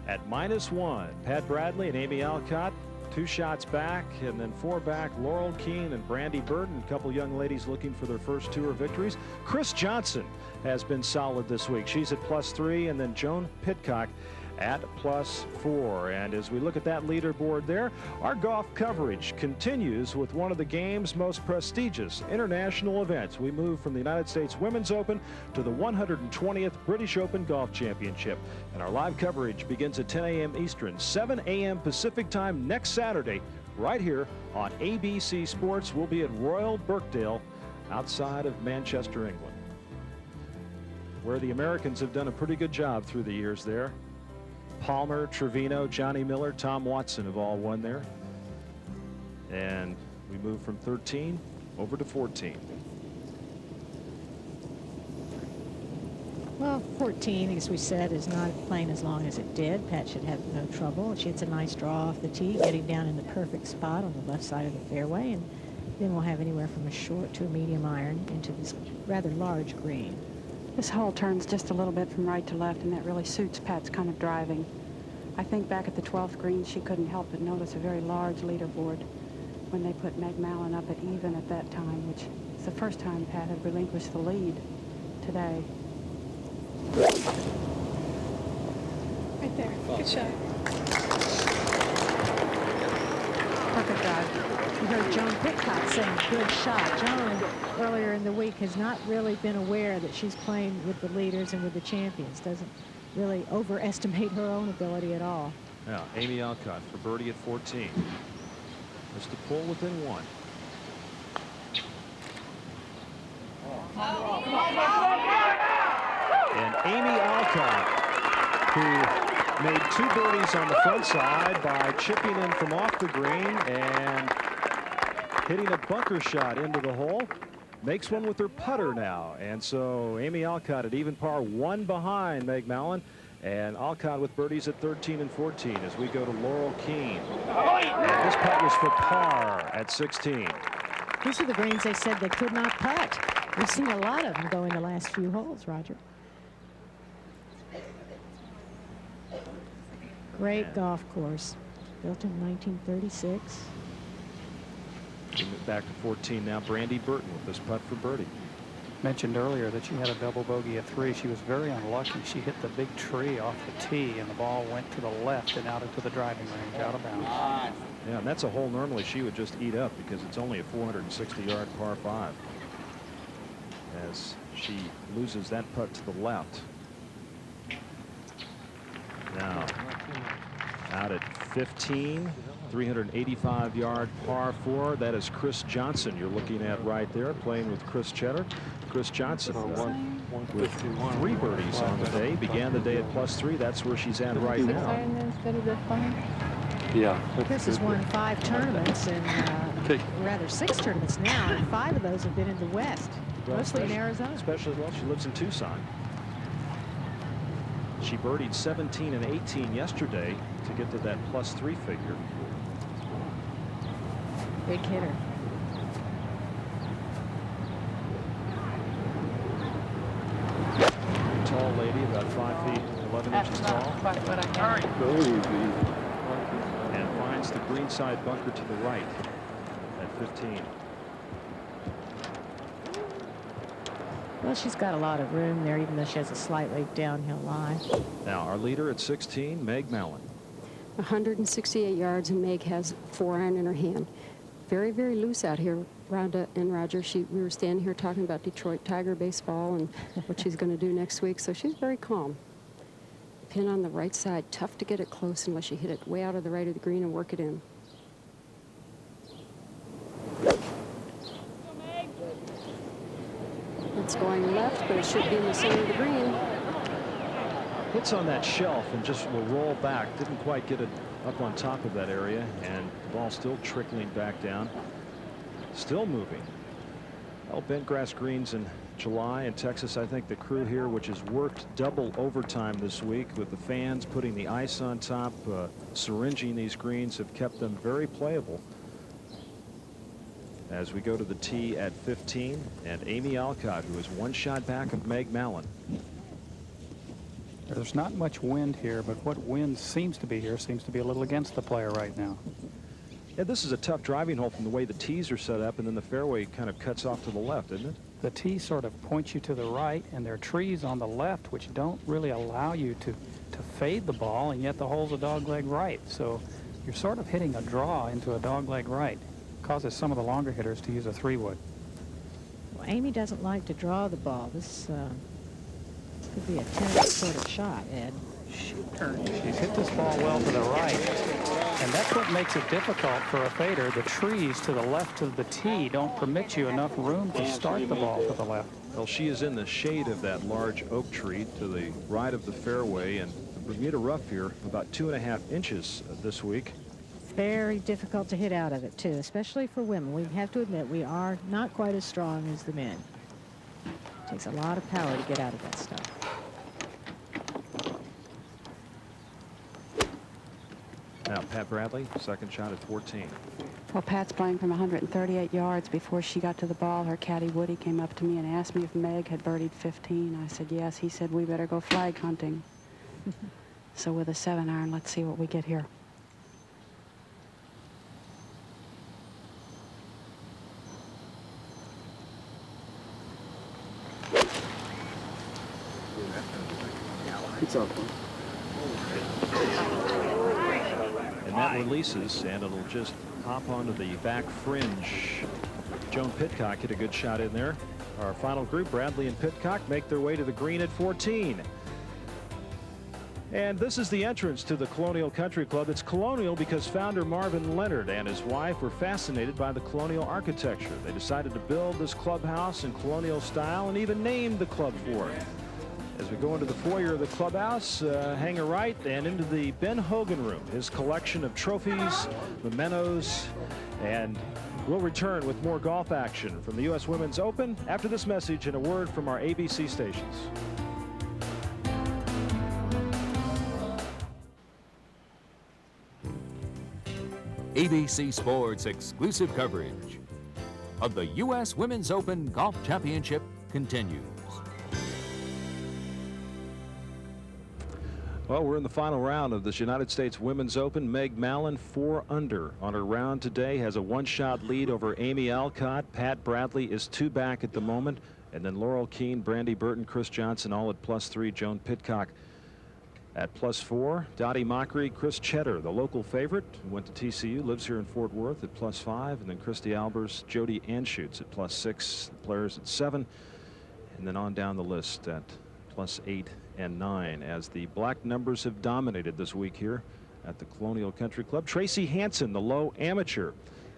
at -1. Pat Bradley and Amy Alcott 2 shots back, and then 4 back. Laurel Keene and Brandy Burton, a couple young ladies looking for their first tour victories. Chris Johnson has been solid this week. She's at +3, and then Joan Pitcock at +4. And as we look at that leaderboard there, our golf coverage continues with one of the game's most prestigious international events. We move from the United States Women's Open to the 120th British Open Golf Championship. And our live coverage begins at 10 a.m. Eastern, 7 a.m. Pacific time next Saturday, right here on ABC Sports. We'll be at Royal Birkdale outside of Manchester, England, where the Americans have done a pretty good job through the years there. Palmer, Trevino, Johnny Miller, Tom Watson have all won there. And we move from 13 over to 14. Well, 14, as we said, is not playing as long as it did. Pat should have no trouble. She hits a nice draw off the tee, getting down in the perfect spot on the left side of the fairway, and then we'll have anywhere from a short to a medium iron into this rather large green. This hole turns just a little bit from right to left, and that really suits Pat's kind of driving. I think back at the 12th green, she couldn't help but notice a very large leaderboard when they put Meg Mallon up at even at that time, which is the first time Pat had relinquished the lead today. Right there. Good shot. Perfect drive. You heard Joan Pitcock saying good shot. Joan, earlier in the week, has not really been aware that she's playing with the leaders and with the champions. Doesn't really overestimate her own ability at all. Now, Amy Alcott for birdie at 14. Just to pull within one. And Amy Alcott, who made 2 birdies on the front side by chipping in from off the green and hitting a bunker shot into the hole, makes one with her putter now. And so Amy Alcott at even par, 1 behind Meg Mallon. And Alcott with birdies at 13 and 14 as we go to Laurel Keene. And this putt was for par at 16. These are the greens they said they could not putt. We've seen a lot of them go in the last few holes, Roger. Great golf course, built in 1936. Back to 14 now. Brandy Burton with this putt for birdie. Mentioned earlier that she had a double bogey at 3. She was very unlucky. She hit the big tree off the tee, and the ball went to the left and out into the driving range, out of bounds. Yeah, and that's a hole normally she would just eat up because it's only a 460-yard par 5. As she loses that putt to the left. Now, out at 15. 385-yard par 4. That is Chris Johnson you're looking at right there, playing with Chris Cheddar. Chris Johnson with 3 birdies on the day. Began the day at +3. That's where she's at right now. Yeah. Chris has won 5 tournaments and rather 6 tournaments now, and 5 of those have been in the West, mostly in Arizona. Especially, well, she lives in Tucson. She birdied 17 and 18 yesterday to get to that +3 figure. Big hitter. Tall lady, about 5 feet 11 inches tall. And finds the greenside bunker to the right at 15. Well, she's got a lot of room there, even though she has a slightly downhill line. Now, our leader at 16, Meg Mallon. 168 yards, and Meg has 4-iron in her hand. Very, very loose out here, Rhonda and Roger. We were standing here talking about Detroit Tiger baseball and what she's going to do next week, so she's very calm. Pin on the right side, tough to get it close unless you hit it way out of the right of the green and work it in. It's going left, but it should be in the center of the green. Hits on that shelf and just will roll back. Didn't quite get it up on top of that area, and the ball still trickling back down. Still moving. Well, bent grass greens in July in Texas. I think the crew here, which has worked double overtime this week with the fans putting the ice on top, syringing these greens, have kept them very playable. As we go to the tee at 15, and Amy Alcott, who is 1 shot back of Meg Mallon. There's not much wind here, but what wind seems to be here seems to be a little against the player right now. Yeah, this is a tough driving hole from the way the tees are set up, and then the fairway kind of cuts off to the left, isn't it? The tee sort of points you to the right, and there are trees on the left which don't really allow you to fade the ball, and yet the hole's a dogleg right. So you're sort of hitting a draw into a dogleg right. Causes some of the longer hitters to use a 3-wood. Well, Amy doesn't like to draw the ball. This could be a tennis sort of shot, Ed. She's hit this ball well to the right, and that's what makes it difficult for a fader. The trees to the left of the tee don't permit you enough room to start the ball to the left. Well, she is in the shade of that large oak tree to the right of the fairway, and the Bermuda rough here about 2.5 inches this week. Very difficult to hit out of it, too, especially for women. We have to admit we are not quite as strong as the men. It takes a lot of power to get out of that stuff. Now, Pat Bradley, second shot at 14. Well, Pat's playing from 138 yards. Before she got to the ball, her caddy Woody came up to me and asked me if Meg had birdied 15. I said yes. He said we better go flag hunting. So with a 7-iron, let's see what we get here. It's up. And that releases, and it'll just hop onto the back fringe. Joan Pitcock hit a good shot in there. Our final group, Bradley and Pitcock, make their way to the green at 14. And this is the entrance to the Colonial Country Club. It's Colonial because founder Marvin Leonard and his wife were fascinated by the colonial architecture. They decided to build this clubhouse in colonial style and even named the club for it. As we go into the foyer of the clubhouse, hang a right and into the Ben Hogan room, his collection of trophies, mementos, and we'll return with more golf action from the U.S. Women's Open after this message and a word from our ABC stations. ABC Sports exclusive coverage of the U.S. Women's Open Golf Championship continues. Well, we're in the final round of this United States Women's Open. Meg Mallon 4 under on her round today, has a one-shot lead over Amy Alcott. Pat Bradley is 2 back at the moment, and then Laurel Keane, Brandy Burton, Chris Johnson all at +3. Joan Pitcock at +4. Dottie Mockery, Chris Cheddar, the local favorite, who went to TCU, lives here in Fort Worth at +5, and then Christy Albers, Jody Anschutz at +6. The players at 7, and then on down the list at +8 and 9 as the black numbers have dominated this week here at the Colonial Country Club. Tracy Hansen, the low amateur,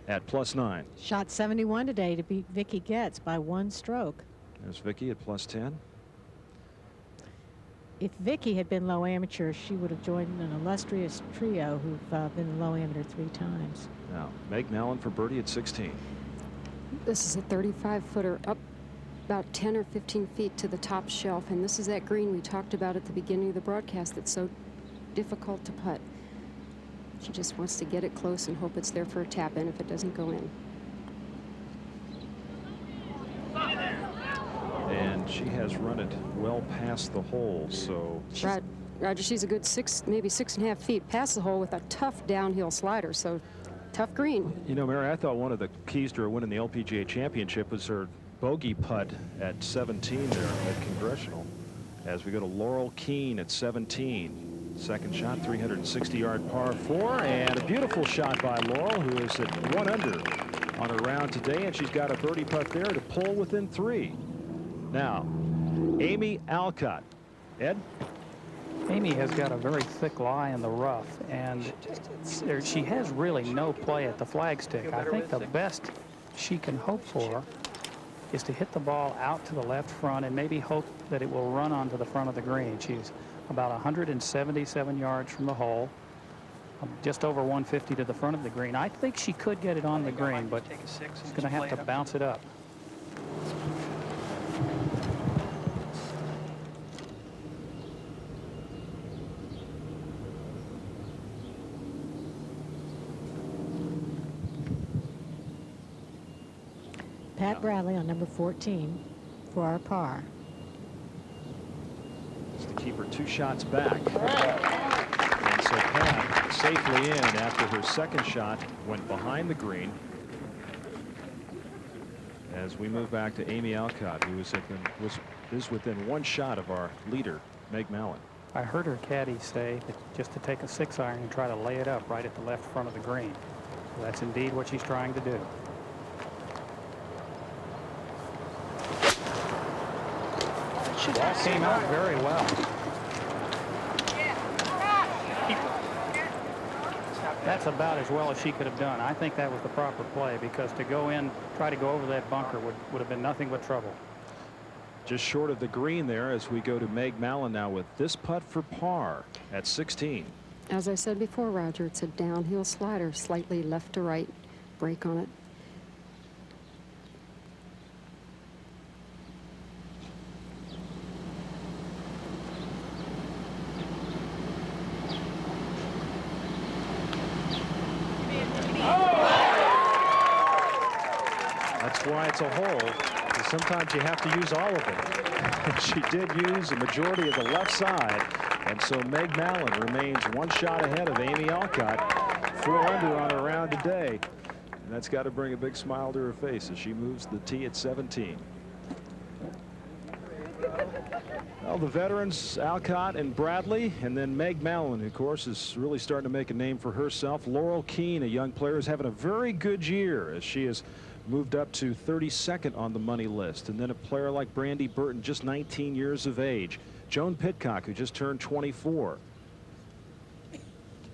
at +9. Shot 71 today to beat Vicky Getz by 1 stroke. There's Vicky at +10. If Vicky had been low amateur, she would have joined an illustrious trio who've been low amateur 3 times. Now, Meg Mallon for birdie at 16. This is a 35-footer up about 10 or 15 feet to the top shelf, and this is that green we talked about at the beginning of the broadcast that's so difficult to putt. She just wants to get it close and hope it's there for a tap in if it doesn't go in. And she has run it well past the hole, so Roger, she's a good maybe 6.5 feet past the hole with a tough downhill slider, so tough green. You know, Mary, I thought one of the keys to her winning the LPGA championship was her bogey putt at 17 there at Congressional. As we go to Laurel Keane at 17. Second shot, 360-yard par 4, and a beautiful shot by Laurel, who is at 1 under on her round today, and she's got a birdie putt there to pull within 3. Now, Amy Alcott. Ed? Amy has got a very thick lie in the rough, and she has really no play at the flagstick. I think the best she can hope for is to hit the ball out to the left front and maybe hope that it will run onto the front of the green. She's about 177 yards from the hole, just over 150 to the front of the green. I think she could get it on the green, but she's going to have to bounce it up. Pat Bradley on number 14 for our par. Just to keep her 2 shots back. And so Pat safely in after her second shot went behind the green. As we move back to Amy Alcott, who is within 1 shot of our leader, Meg Mallon. I heard her caddy say that just to take a 6-iron and try to lay it up right at the left front of the green. So that's indeed what she's trying to do. Ball came out very well. That's about as well as she could have done. I think that was the proper play, because to go in, try to go over that bunker would have been nothing but trouble. Just short of the green there as we go to Meg Mallon now with this putt for par at 16. As I said before, Roger, it's a downhill slider, slightly left to right, break on it. That's why it's a hole. Sometimes you have to use all of it. She did use a majority of the left side, and so Meg Mallon remains 1 shot ahead of Amy Alcott, 4 under on her round today. And that's got to bring a big smile to her face as she moves the tee at 17. Well, the veterans, Alcott and Bradley, and then Meg Mallon, of course, is really starting to make a name for herself. Laurel Keene, a young player, is having a very good year as she has moved up to 32nd on the money list. And then a player like Brandy Burton, just 19 years of age. Joan Pitcock, who just turned 24.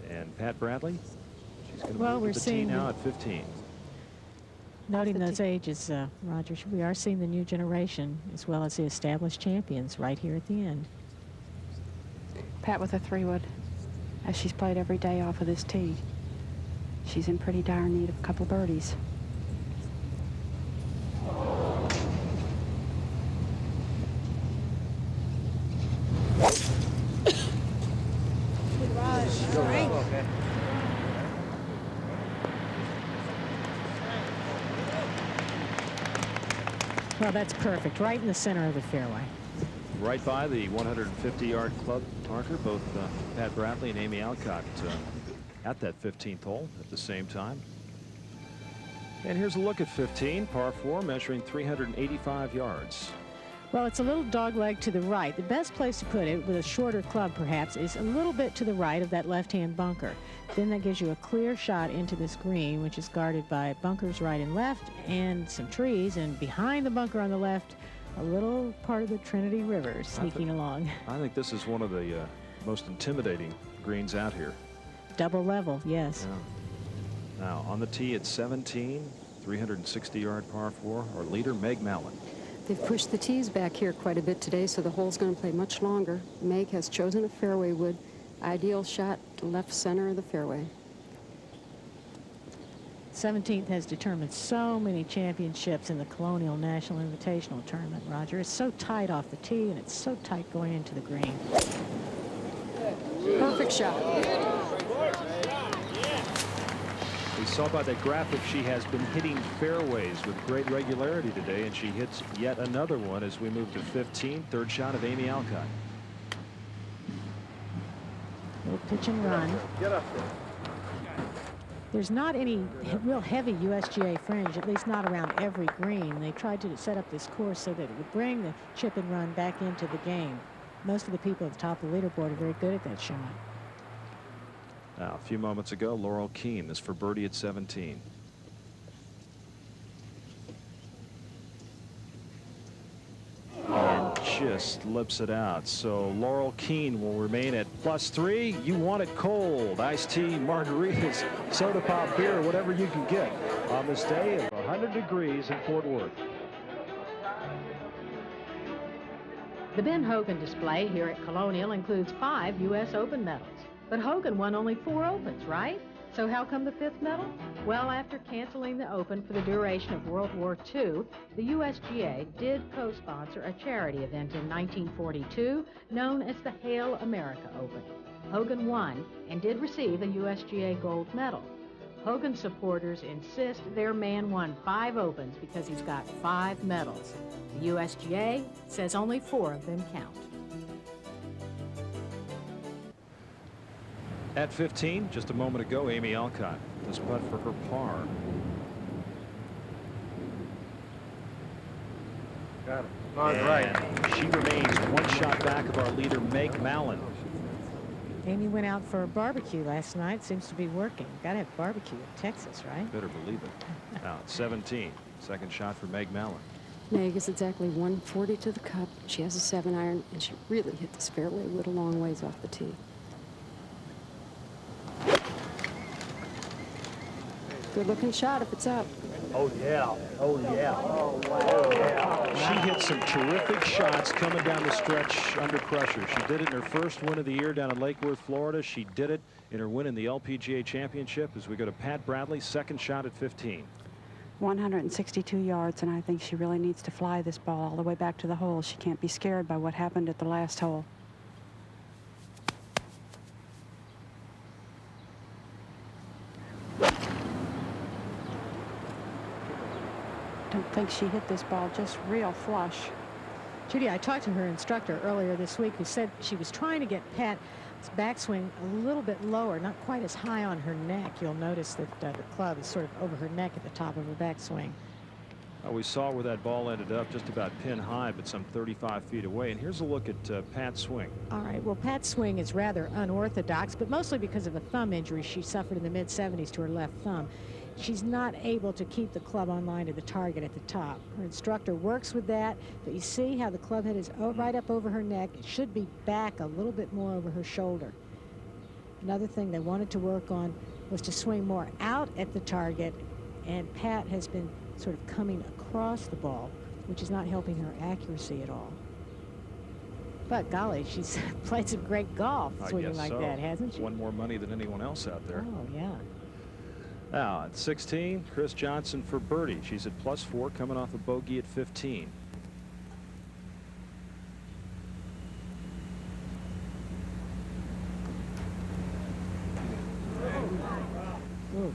And Pat Bradley, she's going to move to the tee now at 15. Noting those ages, Roger, we are seeing the new generation as well as the established champions right here at the end. Pat with a 3-wood, as she's played every day off of this tee. She's in pretty dire need of a couple birdies. Well, that's perfect, right in the center of the fairway. Right by the 150-yard club marker, both Pat Bradley and Amy Alcott at that 15th hole at the same time. And here's a look at 15, par 4, measuring 385 yards. Well, it's a little dogleg to the right. The best place to put it, with a shorter club perhaps, is a little bit to the right of that left-hand bunker. Then that gives you a clear shot into this green, which is guarded by bunkers right and left and some trees. And behind the bunker on the left, a little part of the Trinity River sneaking along. I think this is one of the most intimidating greens out here. Double level, yes. Yeah. Now, on the tee at 17, 360-yard par 4, our leader, Meg Mallon. They've pushed the tees back here quite a bit today, so the hole's going to play much longer. Meg has chosen a fairway wood. Ideal shot to left center of the fairway. 17th has determined so many championships in the Colonial National Invitational Tournament, Roger. It's so tight off the tee, and it's so tight going into the green. Perfect shot. We saw by that graphic she has been hitting fairways with great regularity today, and she hits yet another one as we move to 15. Third shot of Amy Alcott. Little pitch and run. Get up there. There's not any real heavy USGA fringe, at least not around every green. They tried to set up this course so that it would bring the chip and run back into the game. Most of the people at the top of the leaderboard are very good at that shot. Now, a few moments ago, Laurel Keene is for birdie at 17. And just lips it out. So Laurel Keene will remain at +3. You want it cold. Iced tea, margaritas, soda pop, beer, whatever you can get on this day of 100 degrees in Fort Worth. The Ben Hogan display here at Colonial includes 5 U.S. Open medals. But Hogan won only 4 Opens, right? So how come the 5th medal? Well, after canceling the Open for the duration of World War II, the USGA did co-sponsor a charity event in 1942 known as the Hail America Open. Hogan won and did receive a USGA gold medal. Hogan supporters insist their man won 5 Opens because he's got 5 medals. The USGA says only 4 of them count. At 15, just a moment ago, Amy Alcott does putt for her par. Got it. On right. She remains 1 shot back of our leader, Meg Mallon. Amy went out for a barbecue last night. Seems to be working. Got to have barbecue in Texas, right? Better believe it. Now, at 17, second shot for Meg Mallon. Meg is exactly 140 to the cup. She has a 7-iron, and she really hit this fairway wood a long ways off the tee. Good-looking shot if it's up. Oh, yeah. Oh, yeah. Oh, wow. She hit some terrific shots coming down the stretch under pressure. She did it in her first win of the year down in Lake Worth, Florida. She did it in her win in the LPGA Championship as we go to Pat Bradley, second shot at 15. 162 yards, and I think she really needs to fly this ball all the way back to the hole. She can't be scared by what happened at the last hole. don't think she hit this ball just real flush. Judy, I talked to her instructor earlier this week who said she was trying to get Pat's backswing a little bit lower, not quite as high on her neck. You'll notice that the club is sort of over her neck at the top of her backswing. We saw where that ball ended up, just about pin high, but some 35 feet away. And here's a look at Pat's swing. All right, well, Pat's swing is rather unorthodox, but mostly because of a thumb injury she suffered in the mid-70s to her left thumb. She's not able to keep the club on line to the target at the top. Her instructor works with that, but you see how the club head is right up over her neck. It should be back a little bit more over her shoulder. Another thing they wanted to work on was to swing more out at the target, and Pat has been sort of coming across the ball, which is not helping her accuracy at all. But golly, she's played some great golf swinging like that, hasn't she? Won more money than anyone else out there. Oh, yeah. Now at 16, Chris Johnson for birdie. She's at +4, coming off a bogey at 15.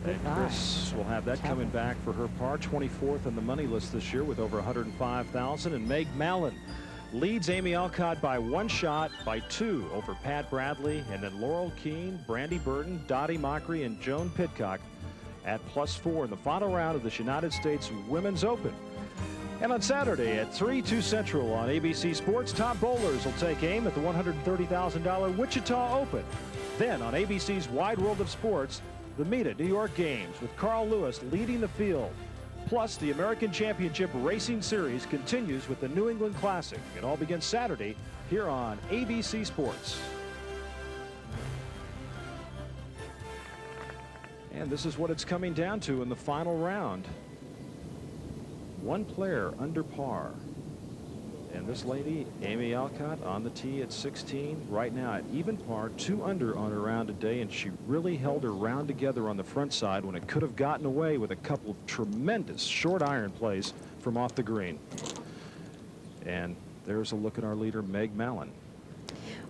And Chris will have that coming back for her par. 24th on the money list this year with over 105,000. And Meg Mallon leads Amy Alcott by 1 shot, by 2 over Pat Bradley, and then Laurel Keene, Brandy Burton, Dottie Mockery, and Joan Pidcock at +4 in the final round of the United States Women's Open. And on Saturday at 3/2 Central on ABC Sports, top bowlers will take aim at the $130,000 Wichita Open. Then on ABC's Wide World of Sports, the Meta New York Games with Carl Lewis leading the field. Plus, the American Championship Racing Series continues with the New England Classic. It all begins Saturday here on ABC Sports. And this is what it's coming down to in the final round. One player under par. And this lady, Amy Alcott, on the tee at 16, right now at even par, 2 under on her round today, and she really held her round together on the front side when it could have gotten away with a couple of tremendous short iron plays from off the green. And there's a look at our leader, Meg Mallon.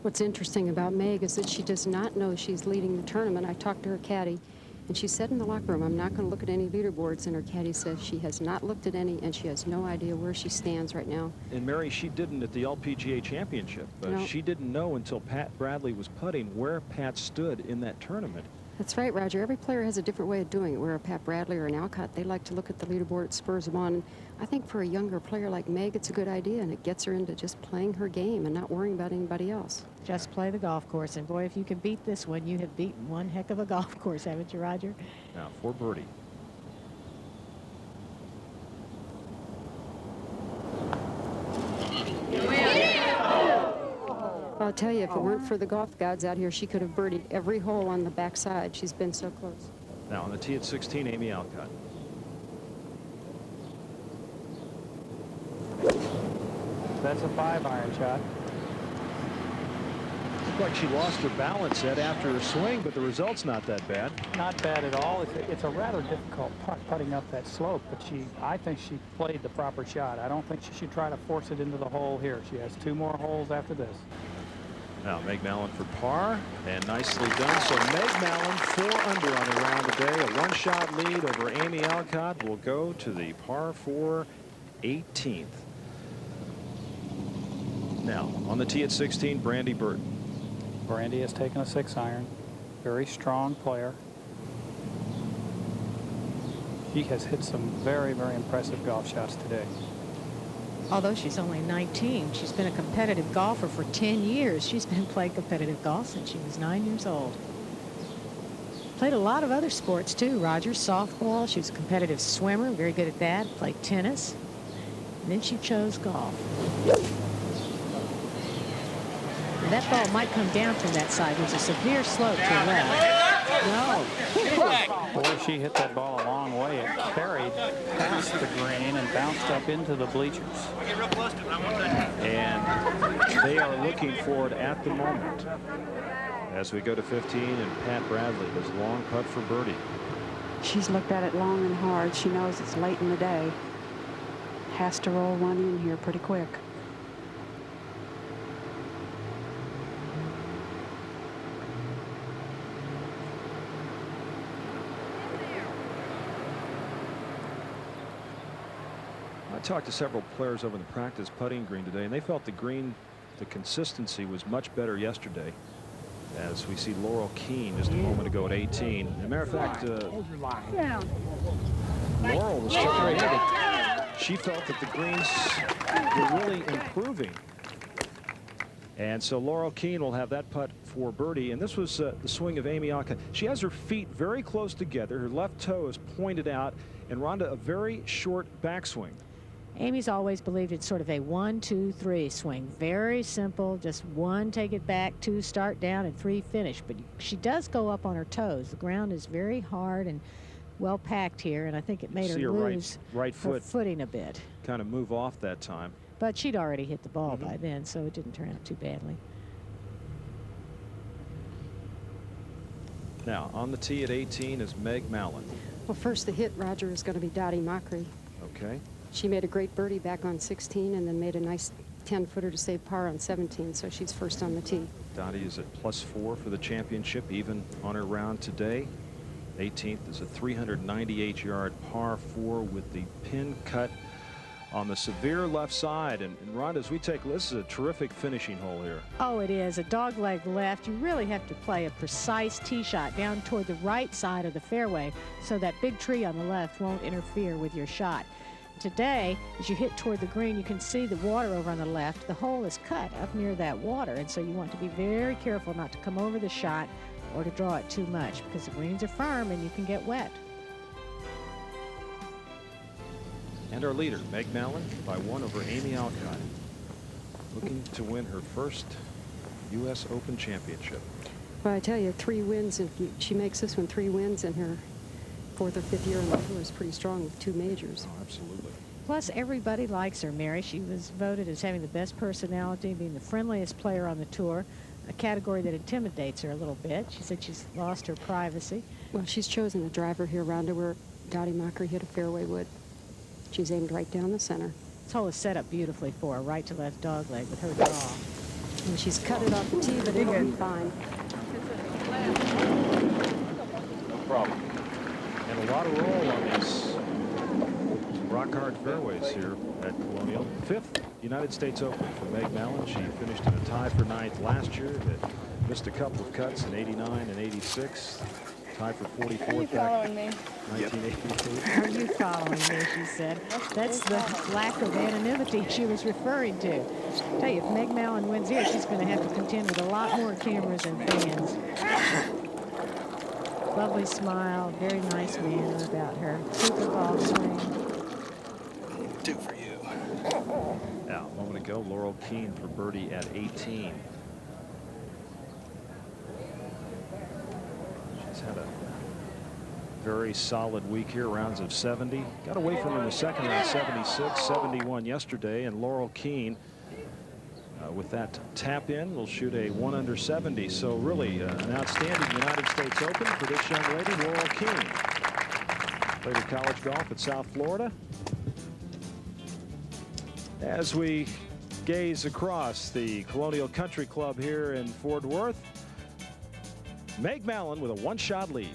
What's interesting about Meg is that she does not know she's leading the tournament. I talked to her caddy, and she said in the locker room, I'm not going to look at any leaderboards, and her caddy says she has not looked at any, and she has no idea where she stands right now. And Mary, she didn't at the LPGA Championship. No. She didn't know until Pat Bradley was putting where Pat stood in that tournament. That's right, Roger. Every player has a different way of doing it. Where a Pat Bradley or an Alcott, they like to look at the leaderboard, it spurs them on. I think for a younger player like Meg, it's a good idea, and it gets her into just playing her game and not worrying about anybody else. Just play the golf course, and boy, if you can beat this one, you have beaten one heck of a golf course, haven't you, Roger? Now for birdie. I'll tell you, if it weren't for the golf gods out here, she could have birdied every hole on the backside. She's been so close. Now on the tee at 16, Amy Alcott. That's a 5-iron shot. Looked like she lost her balance, Ed, after her swing, but the result's not that bad. Not bad at all. It's a rather difficult putt putting up that slope, but I think she played the proper shot. I don't think she should try to force it into the hole here. She has 2 more holes after this. Now Meg Mallon for par, and nicely done. So Meg Mallon 4 under on the round today. A 1-shot lead over Amy Alcott will go to the par 4 18th. Now on the tee at 16, Brandy Burton. Brandy has taken a 6-iron. Very strong player. She has hit some very, very impressive golf shots today. Although she's only 19, she's been a competitive golfer for 10 years. She's been playing competitive golf since she was 9 years old. Played a lot of other sports too, Roger. Softball, she was a competitive swimmer, very good at that. Played tennis. And then she chose golf. And that ball might come down from that side. There's a severe slope to the left. No. Boy, she hit that ball a long way. It carried past the green and bounced up into the bleachers. And they are looking for it at the moment. As we go to 15, and Pat Bradley, his long putt for birdie. She's looked at it long and hard. She knows it's late in the day. Has to roll one in here pretty quick. I talked to several players over the practice putting green today, and they felt the green, the consistency was much better yesterday. As we see Laurel Keene just a moment ago at 18. As a matter of fact, Laurel was telling me that she felt that the greens were really improving. And so Laurel Keene will have that putt for birdie. And this was the swing of Amy Alcott. She has her feet very close together. Her left toe is pointed out. And Rhonda, a very short backswing. Amy's always believed it's sort of a 1, 2, 3 swing. Very simple. Just 1, take it back, 2, start down, and 3, finish. But she does go up on her toes. The ground is very hard and well packed here, and I think it made her lose right her footing a bit. Kind of move off that time. But she'd already hit the ball by then, so it didn't turn out too badly. Now, on the tee at 18 is Meg Mallon. Well, first the hit, Roger, is going to be Dottie Mockery. Okay. She made a great birdie back on 16 and then made a nice 10-footer to save par on 17, so she's first on the tee. Dottie is at +4 for the championship, even on her round today. 18th is a 398-yard par 4 with the pin cut on the severe left side. And Rhonda, as we take, this is a terrific finishing hole here. Oh, it is. A dogleg left. You really have to play a precise tee shot down toward the right side of the fairway so that big tree on the left won't interfere with your shot. Today, as you hit toward the green, you can see the water over on the left. The hole is cut up near that water, and so you want to be very careful not to come over the shot or to draw it too much, because the greens are firm and you can get wet. And our leader, Meg Mallon, by 1 over Amy Alcott, looking to win her first U.S. Open championship. Well, I tell you, 3 wins, and she makes this one 3 wins in her 4th or 5th year on the tour is pretty strong with 2 majors. Oh, absolutely. Plus, everybody likes her, Mary. She was voted as having the best personality, being the friendliest player on the tour, a category that intimidates her a little bit. She said she's lost her privacy. Well, she's chosen a driver here, Rhonda, where Dottie Mockery hit a fairway wood. She's aimed right down the center. This hole is set up beautifully for her, right to left dogleg with her draw. And she's cut it off the tee, but it'll be fine. No problem. And a lot of roll on these rock-hard fairways here at Colonial. 5th United States Open for Meg Mallon. She finished in a tie for 9th last year. That missed a couple of cuts in 89 and 86. Tie for 44th back in 1982. Are you following me, she said. That's the lack of anonymity she was referring to. I tell you, if Meg Mallon wins here, she's going to have to contend with a lot more cameras and fans. Lovely smile, very nice manner about her. Super ball swing. 2 for you. Now, a moment ago, Laurel Keene for birdie at 18. She's had a very solid week here, rounds of 70. Got away from her in the second round, 76, 71 yesterday, and Laurel Keene with that tap in will shoot a 1 under 70. So really an outstanding United States Open for this young lady, Laurel Keene. Played her college golf at South Florida. As we gaze across the Colonial Country Club here in Fort Worth, Meg Mallon with a 1-shot lead.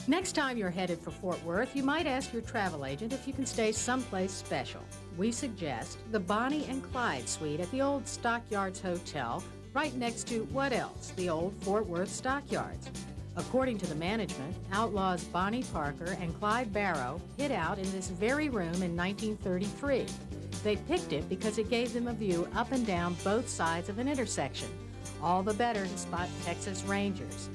Next time you're headed for Fort Worth, you might ask your travel agent if you can stay someplace special. We suggest the Bonnie and Clyde Suite at the old Stockyards Hotel, right next to what else? The old Fort Worth Stockyards. According to the management, outlaws Bonnie Parker and Clyde Barrow hid out in this very room in 1933. They picked it because it gave them a view up and down both sides of an intersection. All the better to spot Texas Rangers.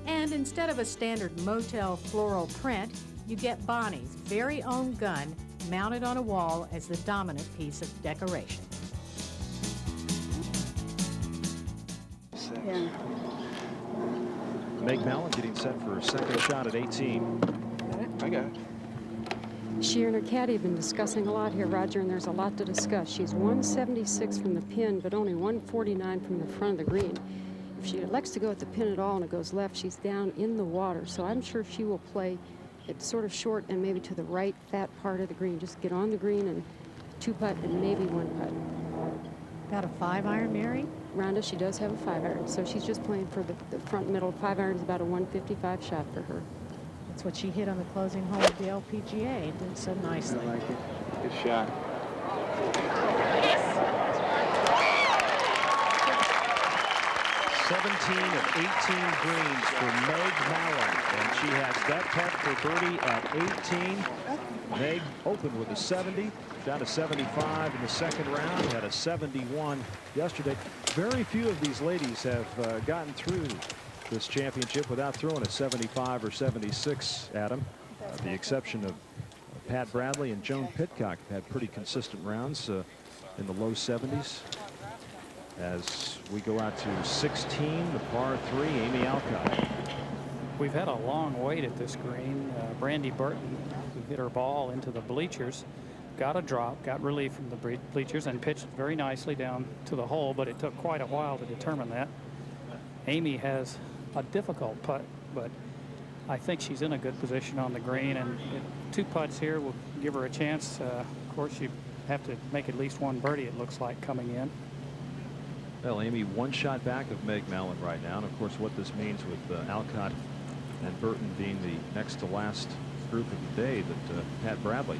And instead of a standard motel floral print, you get Bonnie's very own gun mounted on a wall as the dominant piece of decoration. Yeah. Meg Mallon getting set for her second shot at 18. I got it. She and her caddy have been discussing a lot here, Roger, and there's a lot to discuss. She's 176 from the pin, but only 149 from the front of the green. If she elects to go at the pin at all and it goes left, she's down in the water. So I'm sure she will play it sort of short and maybe to the right, fat part of the green. Just get on the green and 2-putt and maybe 1-putt. Got a 5-iron, Mary? Rhonda, she does have a 5-iron, so she's just playing for the front middle. 5-iron is about a 155 shot for her. That's what she hit on the closing hole of the LPGA and did so nicely. I like it. Good shot. 17 of 18 greens for Meg Mallon, and she has that putt for birdie at 18. Meg opened with a 70, shot a 75 in the second round, had a 71 yesterday. Very few of these ladies have gotten through this championship without throwing a 75 or 76, Adam. The exception of Pat Bradley and Joan Pitcock had pretty consistent rounds in the low 70s. As we go out to 16, the par 3, Amy Alcott. We've had a long wait at this green. Brandy Burton, who hit her ball into the bleachers, got a drop, got relief from the bleachers, and pitched very nicely down to the hole, but it took quite a while to determine that. Amy has a difficult putt, but I think she's in a good position on the green, and 2 putts here will give her a chance. Of course, you have to make at least 1 birdie, it looks like, coming in. Well, Amy 1 shot back of Meg Mallon right now, and of course what this means with Alcott and Burton being the next to last group of the day, that Pat Bradley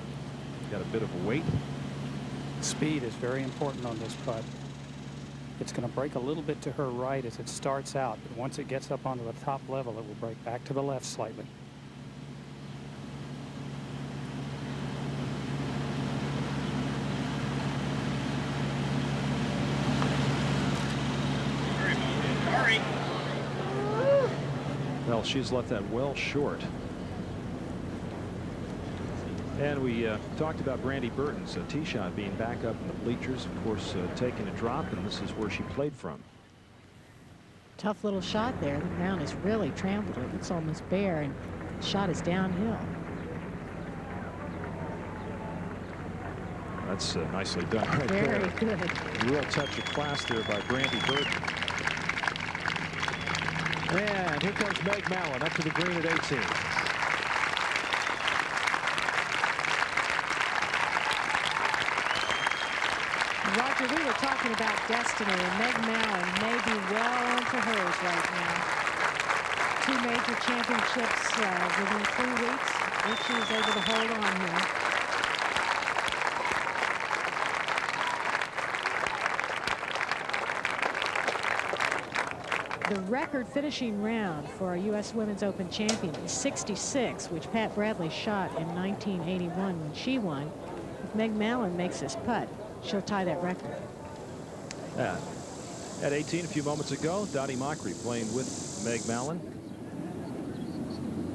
got a bit of a wait. Speed is very important on this putt. It's going to break a little bit to her right as it starts out, but once it gets up onto the top level, it will break back to the left slightly. Well, she's left that well short. And we talked about Brandy Burton's tee shot being back up in the bleachers, of course, taking a drop, and this is where she played from. Tough little shot there. The ground is really trampled. It's almost bare, and the shot is downhill. That's nicely done right there. Very good. Real touch of class there by Brandy Burton. And here comes Meg Mallon up to the green at 18. Roger, we were talking about destiny, and Meg Mallon may be well into hers right now. 2 major championships within 3 weeks, if she is able to hold on here. The record finishing round for a U.S. Women's Open champion is 66, which Pat Bradley shot in 1981 when she won. If Meg Mallon makes this putt, she'll tie that record. At 18 a few moments ago, Dottie Mockery playing with Meg Mallon.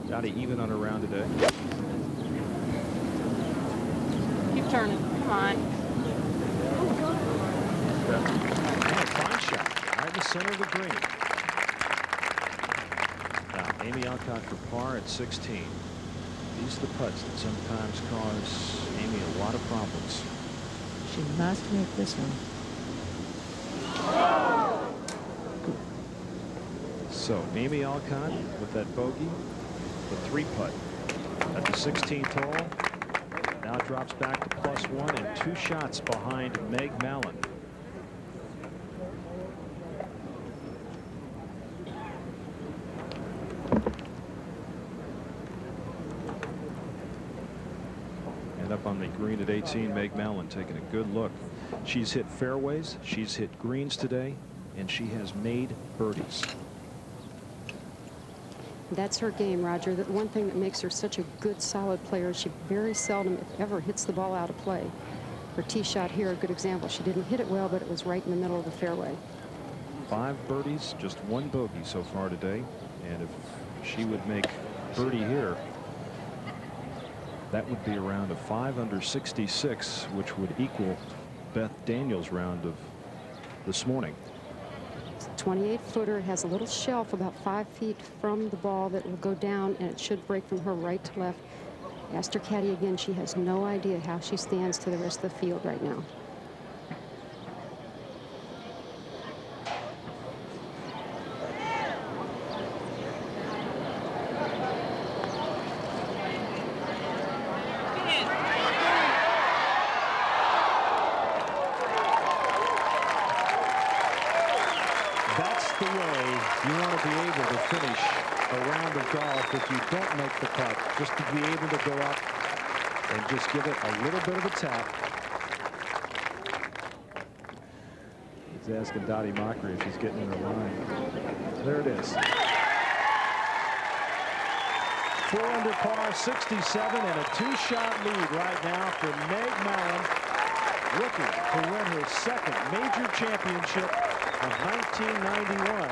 Dottie even on her round today. Keep turning. Come on. And a fine shot right in the center of the green. Now, Amy Alcott for par at 16. These are the putts that sometimes cause Amy a lot of problems. She must make this one. So Amy Alcott with that bogey, the 3 putt at the 16th hole. Now drops back to +1 and 2 shots behind Meg Mallon. Up on the green at 18, Meg Mallon taking a good look. She's hit fairways, she's hit greens today, and she has made birdies. That's her game, Roger. The one thing that makes her such a good, solid player is she very seldom, if ever, hits the ball out of play. Her tee shot here, a good example. She didn't hit it well, but it was right in the middle of the fairway. 5 birdies, just 1 bogey so far today. And if she would make birdie here, that would be around a 5 under 66, which would equal Beth Daniels' round of this morning. 28-footer has a little shelf about 5 feet from the ball that will go down, and it should break from her right to left. Asked her caddy again. She has no idea how she stands to the rest of the field right now. golf if you don't make the putt, just to be able to go up and just give it a little bit of a tap. He's asking Dottie Mockery if she's getting in her line. There it is. 4 under par, 67, and a 2-shot lead right now for Meg Mallon, looking to win her second major championship of 1991.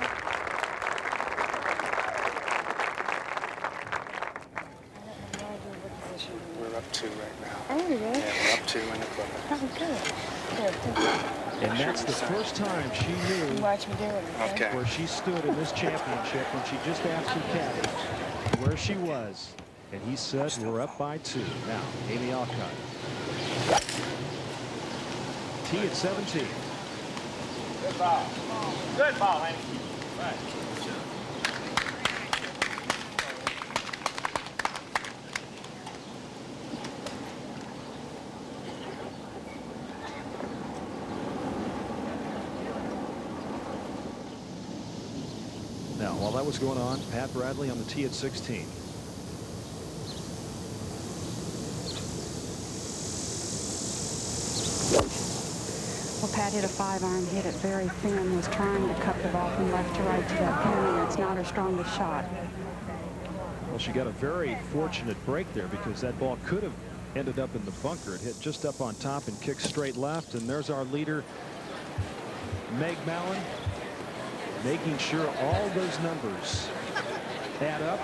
We're up 2 right now. Oh, really? Yeah, we're up 2 in the club. Oh, good. Good. Thank you. And that's the first time she knew Watch me do it. Okay. where she stood in this championship when she just asked her caddy where she was. And he said, we're up by 2. Now, Amy Alcott. Tee at 17. Good ball. Good ball, Amy. Right. Now, while that was going on, Pat Bradley on the tee at 16. Well, Pat hit a 5-iron, hit it very thin, was trying to cut the ball from left to right to that pin, and it's not her strongest shot. Well, she got a very fortunate break there because that ball could have ended up in the bunker. It hit just up on top and kicked straight left. And there's our leader, Meg Mallon, making sure all those numbers add up.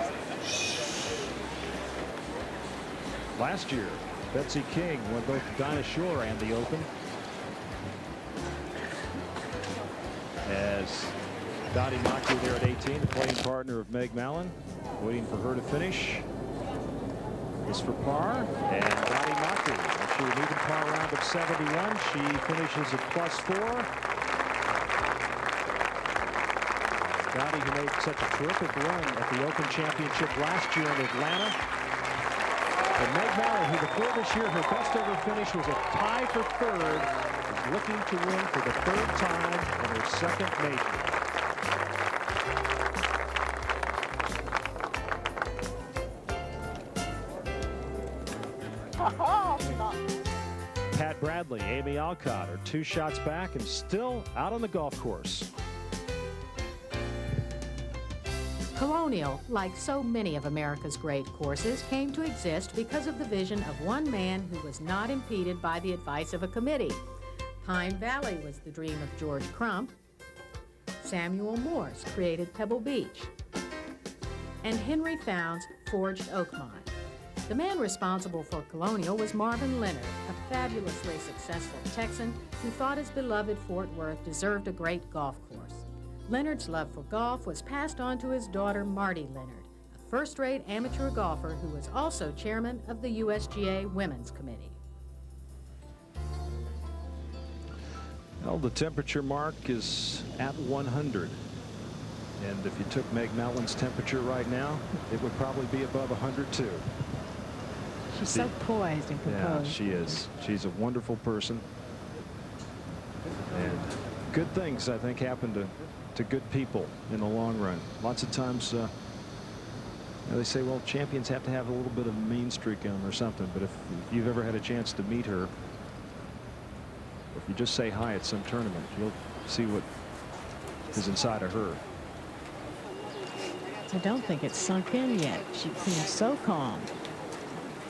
Last year, Betsy King won both Dinah Shore and the Open. As Dottie Mockery there at 18, the playing partner of Meg Mallon, waiting for her to finish. This for par, and Dottie Mockery, after an even par round of 71, she finishes at +4. Dottie, who made such a terrific run at the Open Championship last year in Atlanta. And Meg Mallon, who before this year her best ever finish was a tie for 3rd, is looking to win for the 3rd time in her 2nd major. Pat Bradley, Amy Alcott are 2 shots back and still out on the golf course. Colonial, like so many of America's great courses, came to exist because of the vision of one man who was not impeded by the advice of a committee. Pine Valley was the dream of George Crump. Samuel Morse created Pebble Beach. And Henry Founds forged Oakmont. The man responsible for Colonial was Marvin Leonard, a fabulously successful Texan who thought his beloved Fort Worth deserved a great golf course. Leonard's love for golf was passed on to his daughter Marty Leonard, a first-rate amateur golfer who was also chairman of the USGA Women's Committee. Well, the temperature mark is at 100. And if you took Meg Mallon's temperature right now, it would probably be above 102. She's so poised and composed. Yeah, she is. She's a wonderful person. And good things, I think, happen to good people in the long run. Lots of times they say, well, champions have to have a little bit of a mean streak in them or something. But if you've ever had a chance to meet her, if you just say hi at some tournament, you'll see what is inside of her. I don't think it's sunk in yet. She seems so calm.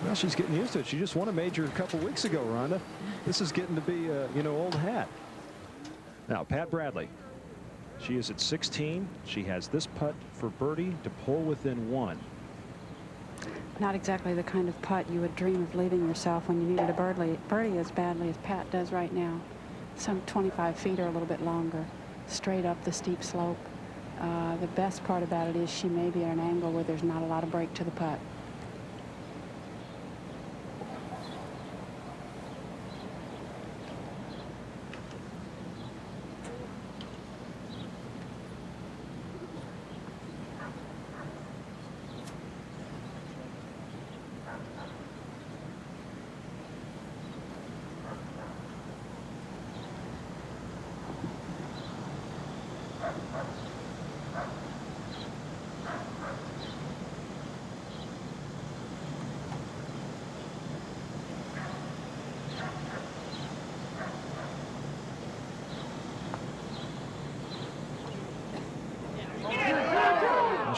Well, she's getting used to it. She just won a major a couple weeks ago, Rhonda. This is getting to be, old hat. Now, Pat Bradley. She is at 16. She has this putt for birdie to pull within 1. Not exactly the kind of putt you would dream of leaving yourself when you needed a birdie as badly as Pat does right now. Some 25 feet or a little bit longer, straight up the steep slope. The best part about it is she may be at an angle where there's not a lot of break to the putt.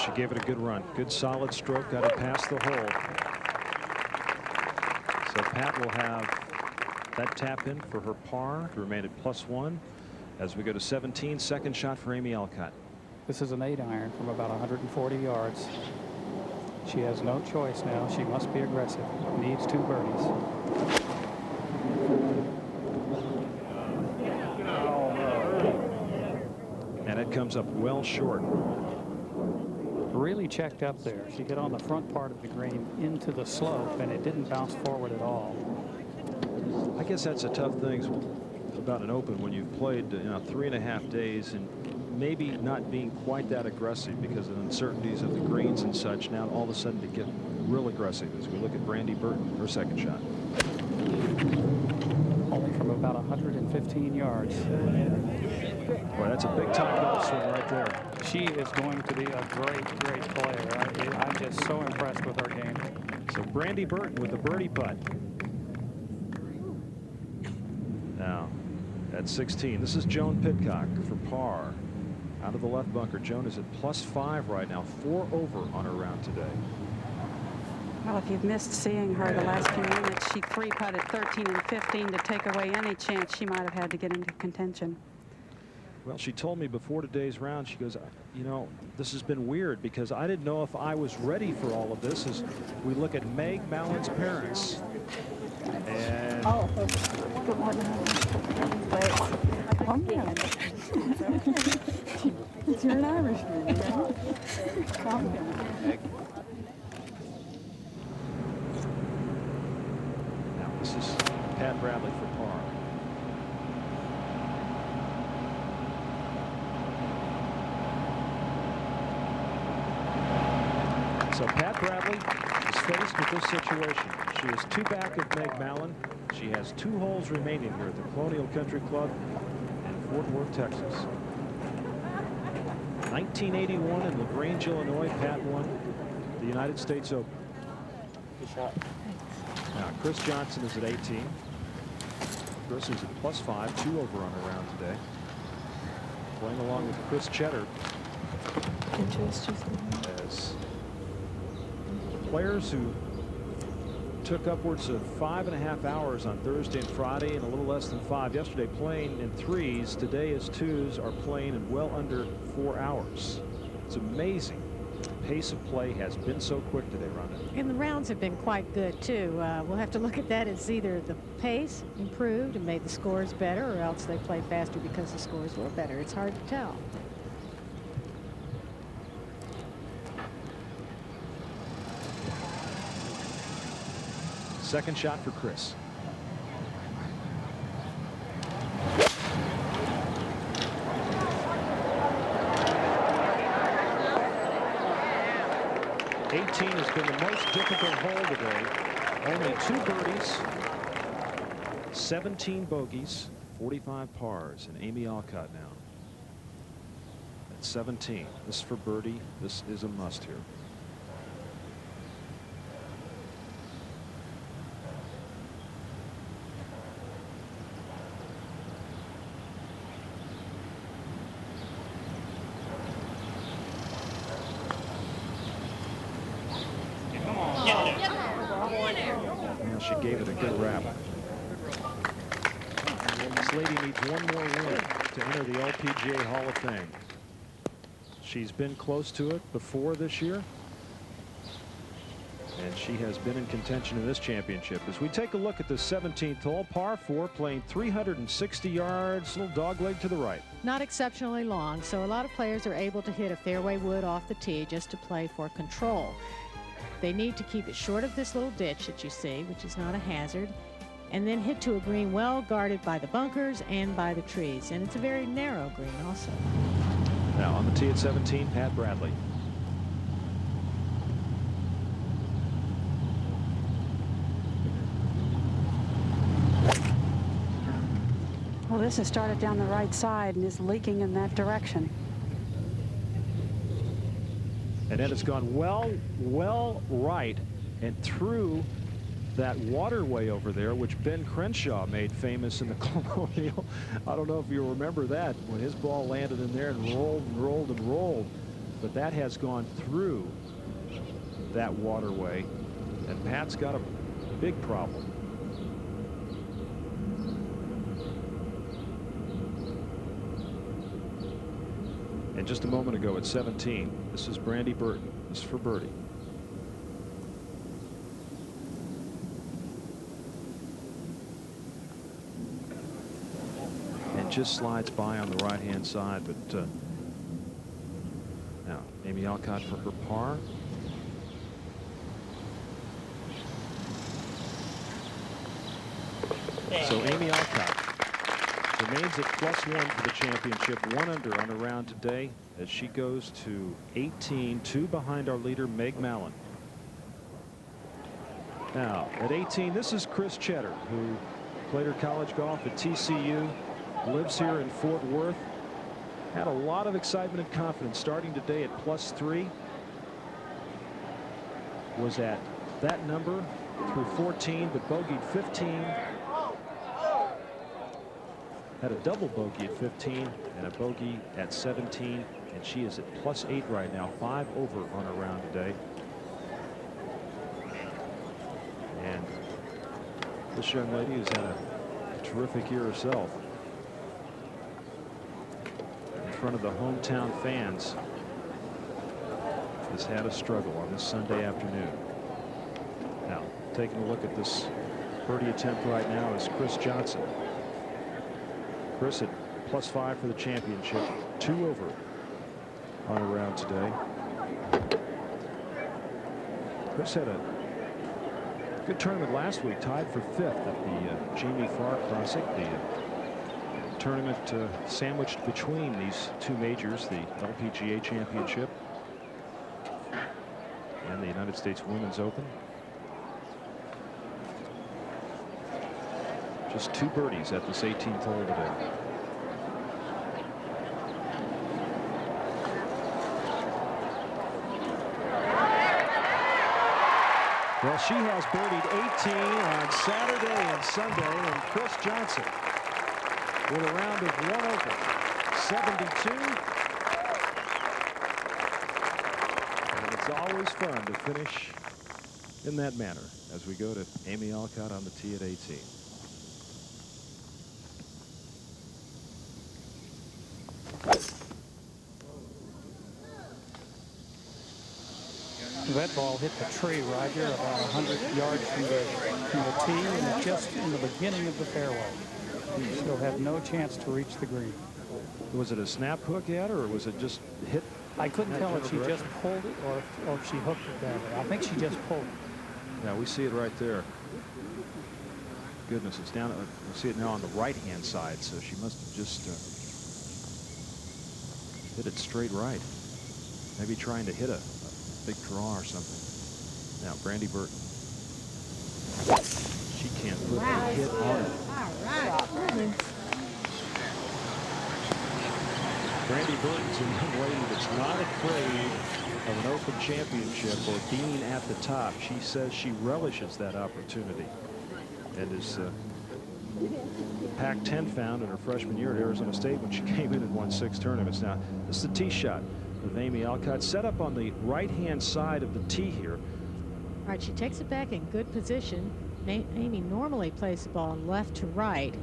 She gave it a good run. Good solid stroke. Got it past the hole. So Pat will have that tap in for her par to remain at +1 as we go to 17. Second shot for Amy Alcott. This is an 8-iron from about 140 yards. She has no choice now. She must be aggressive. Needs 2 birdies. And it comes up well short. Really checked up there. She hit on the front part of the green into the slope, and it didn't bounce forward at all. I guess that's a tough thing about an Open when you've played 3.5 days and maybe not being quite that aggressive because of the uncertainties of the greens and such. Now all of a sudden to get real aggressive as we look at Brandy Burton, her second shot. Only from about 115 yards. Boy, that's a big time golf swing right there. She is going to be a great player. I'm just so impressed with her game. So Brandy Burton with the birdie putt. Now at 16, this is Joan Pidcock for par. Out of the left bunker. Joan is at +5 right now, 4 over on her round today. Well, if you've missed seeing her the last few minutes, she 3-putted 13 and 15 to take away any chance she might have had to get into contention. Well, she told me before today's round, she goes, you know, this has been weird because I didn't know if I was ready for all of this as we look at Meg Mallon's parents. And Good morning. You're an Irishman, you know? Calm down. Now this is Pat Bradley for par. So Pat Bradley is faced with this situation. She is 2 back of Meg Mallon. She has 2 holes remaining here at the Colonial Country Club in Fort Worth, Texas. 1981 in LaGrange, Illinois, Pat won the United States Open. Good shot. Now Chris Johnson is at 18. Chris is at +5, 2 over on her round today. Playing along with Chris Cheddar. As players who took upwards of 5.5 hours on Thursday and Friday and a little less than 5 yesterday playing in 3s. Today as 2s are playing in well under 4 hours. It's amazing. The pace of play has been so quick today, Rhonda. And the rounds have been quite good too. We'll have to look at that as either the pace improved and made the scores better, or else they played faster because the scores were better. It's hard to tell. Second shot for Chris. '18 has been the most difficult hole today. Only 2 birdies, 17 bogeys, 45 pars, and Amy Alcott now at 17. This is for birdie. This is a must here. She gave it a good wrap. This lady needs 1 more win to enter the LPGA Hall of Fame. She's been close to it before this year, and she has been in contention in this championship. As we take a look at the 17th hole, par 4, playing 360 yards, little dog leg to the right. Not exceptionally long, so a lot of players are able to hit a fairway wood off the tee just to play for control. They need to keep it short of this little ditch that you see, which is not a hazard, and then hit to a green well guarded by the bunkers and by the trees. And it's a very narrow green also. Now on the tee at 17, Pat Bradley. Well, this has started down the right side and is leaking in that direction. And then it's gone well right and through that waterway over there, which Ben Crenshaw made famous in the Colonial. I don't know if you remember that, when his ball landed in there and rolled and rolled and rolled. but that has gone through that waterway, and Pat's got a big problem. And just a moment ago at 17, this is Brandy Burton. This is for birdie. And just slides by on the right-hand side, but now Amy Alcott for her par. So Amy Alcott remains at +1 for the championship, 1 under on the round today as she goes to 18, 2 behind our leader Meg Mallon. Now at 18, this is Chris Cheddar, who played her college golf at TCU, lives here in Fort Worth, had a lot of excitement and confidence starting today at +3, was at that number through 14, but bogeyed 15. Had a double bogey at 15 and a bogey at 17, and she is at +8 right now, 5 over on her round today. And this young lady has had a terrific year herself. In front of the hometown fans, has had a struggle on this Sunday afternoon. Now, taking a look at this birdie attempt right now is Chris Johnson. Chris at +5 for the championship, 2 over on a round today. Chris had a good tournament last week, tied for 5th at the Jamie Farr Classic, the tournament sandwiched between these two majors, the LPGA Championship and the United States Women's Open. Just 2 birdies at this 18th hole today. Well, she has birdied 18 on Saturday and Sunday, and Chris Johnson with a round of 1 over, 72. And it's always fun to finish in that manner as we go to Amy Alcott on the tee at 18. That ball hit the tree, Roger, about 100 yards from the tee, and just in the beginning of the fairway. He still had no chance to reach the green. Was it a snap hook yet, or was it just hit? I couldn't tell if she just pulled it or if she hooked it that way. I think she just pulled it. Yeah, we see it right there. Goodness, it's down. We see it now on the right-hand side, so she must have just hit it straight right. Maybe trying to hit a big draw or something. Now Brandy Burton. She can't put a hit on it. All right. Brandy Burton's a young lady that's not afraid of an Open Championship or being at the top. She says she relishes that opportunity, and is Pac-10 found in her freshman year at Arizona State when she came in and won 6 tournaments. Now this is the tee shot with Amy Alcott, set up on the right-hand side of the tee here. All right, she takes it back in good position. Amy normally plays the ball left to right.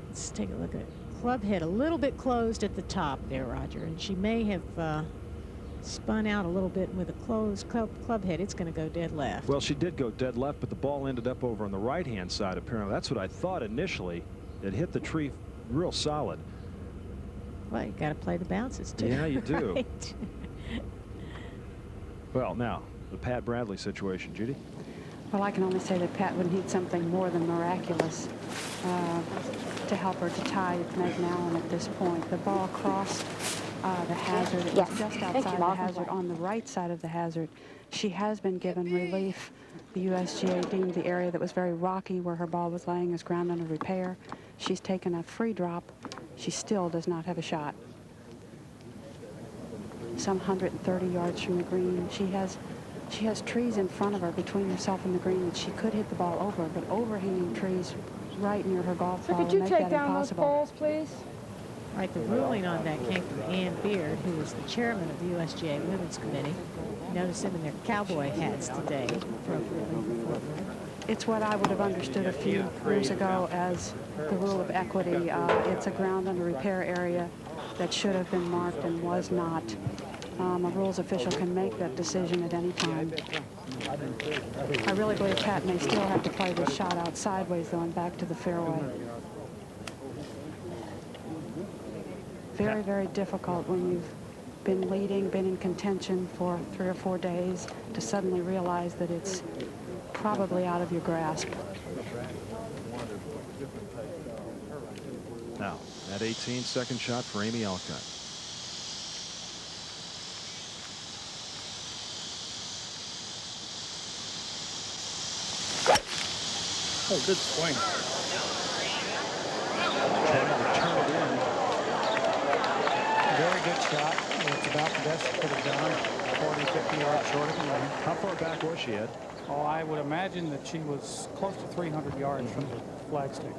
Let's take a look at it. Club head a little bit closed at the top there, Roger, and she may have spun out a little bit with a closed club head. It's going to go dead left. Well, she did go dead left, but the ball ended up over on the right-hand side, apparently. That's what I thought initially. It hit the tree real solid. Well, you got to play the bounces too. Yeah, you do. Right? Well, now the Pat Bradley situation, Judy. Well, I can only say that Pat would need something more than miraculous to help her to tie Meg Mallon at this point. The ball crossed the hazard. It was just outside the hazard, on the right side of the hazard. She has been given relief. The USGA deemed the area that was very rocky where her ball was laying as ground under repair. She's taken a free drop. She still does not have a shot. Some 130 yards from the green. She has trees in front of her between herself and the green that she could hit the ball over, but overhanging trees right near her golf ball Could you make take that down impossible. those poles, please? Right, the ruling on that came from Ann Beard, who is the chairman of the USGA Women's Committee. Notice them in their cowboy hats today, appropriately for Fort Worth. It's what I would have understood a few years ago as the rule of equity. It's a ground under repair area that should have been marked and was not. A rules official can make that decision at any time. I really believe Pat may still have to play this shot out sideways, though, and back to the fairway. Very, very difficult when you've been leading, been in contention for 3 or 4 days, to suddenly realize that it's probably out of your grasp. Now, at 18, second shot for Amy Alcott. Oh, good swing. Trying to turn it in. Very good shot. It's about the best it could have done. 40, 50 yards short of the lane. How far back was she, Ed? Oh, I would imagine that she was close to 300 yards from the flagstick.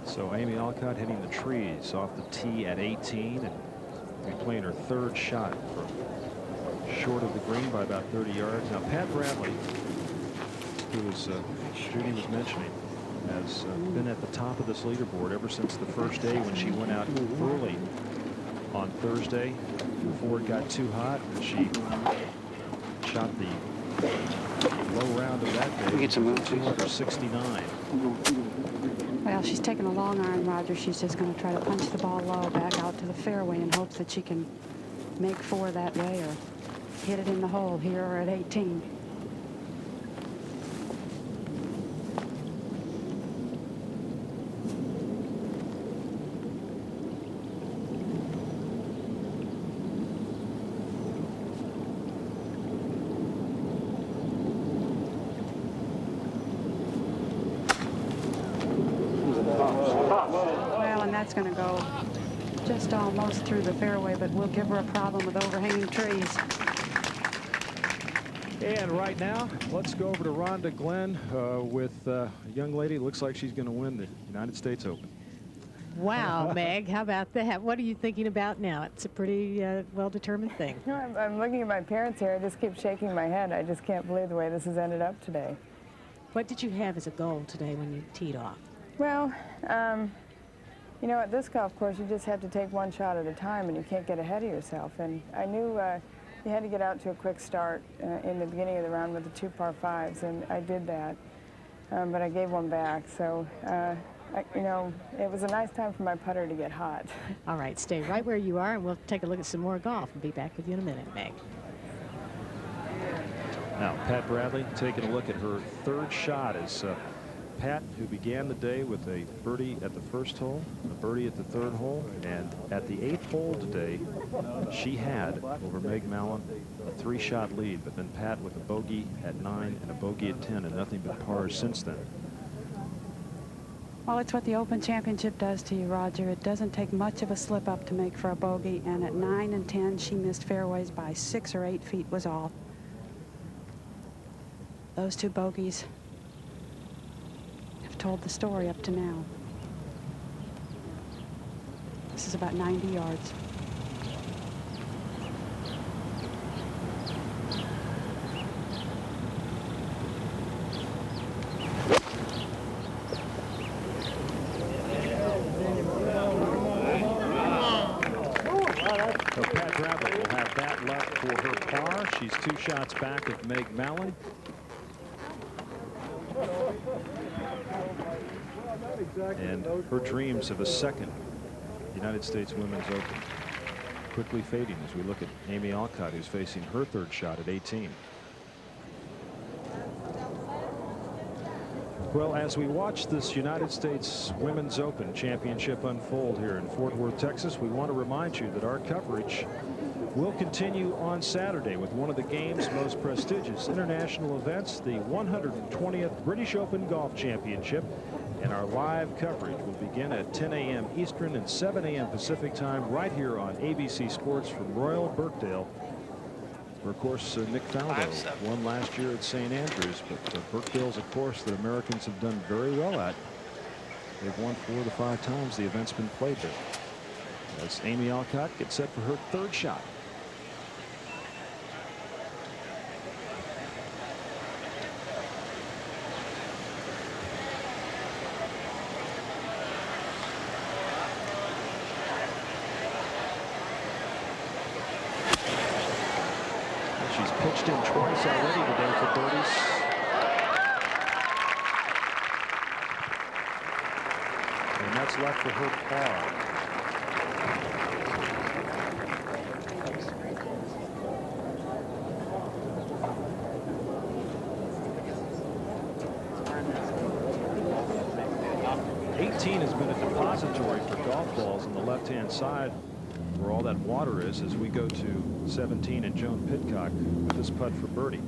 So Amy Alcott hitting the trees off the tee at 18 and be playing her third shot from short of the green by about 30 yards. Now Pat Bradley, who was Judy was mentioning, has been at the top of this leaderboard ever since the first day when she went out early on Thursday before it got too hot. She shot the low round of that day. Get some moves. 269. Well, she's taking a long iron, Roger. She's just going to try to punch the ball low back out to the fairway in hopes that she can make 4 that way or hit it in the hole here at 18. That's going to go just almost through the fairway, but we'll give her a problem with overhanging trees. And right now, let's go over to Rhonda Glenn with a young lady. Looks like she's going to win the United States Open. Wow, Meg, how about that? What are you thinking about now? It's a pretty well-determined thing. You know, I'm looking at my parents here. I just keep shaking my head. I just can't believe the way this has ended up today. What did you have as a goal today when you teed off? Well, you know, at this golf course, you just have to take one shot at a time, and you can't get ahead of yourself. And I knew you had to get out to a quick start in the beginning of the round with the 2 par 5s, and I did that. But I gave one back, so you know, it was a nice time for my putter to get hot. All right, stay right where you are, and we'll take a look at some more golf and be back with you in a minute, Meg. Now, Pat Bradley taking a look at her third shot as Pat, who began the day with a birdie at the first hole, a birdie at the third hole, and at the 8th hole today, she had over Meg Mallon a 3-shot lead, but then Pat with a bogey at 9 and a bogey at 10, and nothing but pars since then. Well, it's what the Open Championship does to you, Roger. It doesn't take much of a slip up to make for a bogey, and at 9 and 10, she missed fairways by 6 or 8 feet was all. Those 2 bogeys told the story up to now. This is about 90 yards. So Pat Bradley will have that left for her par. She's 2 shots back of Meg Mallon. And her dreams of a second United States Women's Open quickly fading as we look at Amy Alcott, who's facing her third shot at 18. Well, as we watch this United States Women's Open Championship unfold here in Fort Worth, Texas, we want to remind you that our coverage will continue on Saturday with one of the game's most prestigious international events, the 120th British Open Golf Championship. And our live coverage will begin at 10 a.m. Eastern and 7 a.m. Pacific time right here on ABC Sports from Royal Birkdale. Where, of course, Nick Faldo won last year at St. Andrews, but Birkdale's a course that Americans have done very well at. They've won 4 of the 5 times the event's been played there. as Amy Alcott gets set for her third shot. She's pitched in twice already today for birdies. And that's left for her par. 18 has been a depository for golf balls on the left-hand side where all that water is as we go to 17 and Joan Pidcock with this putt for birdie.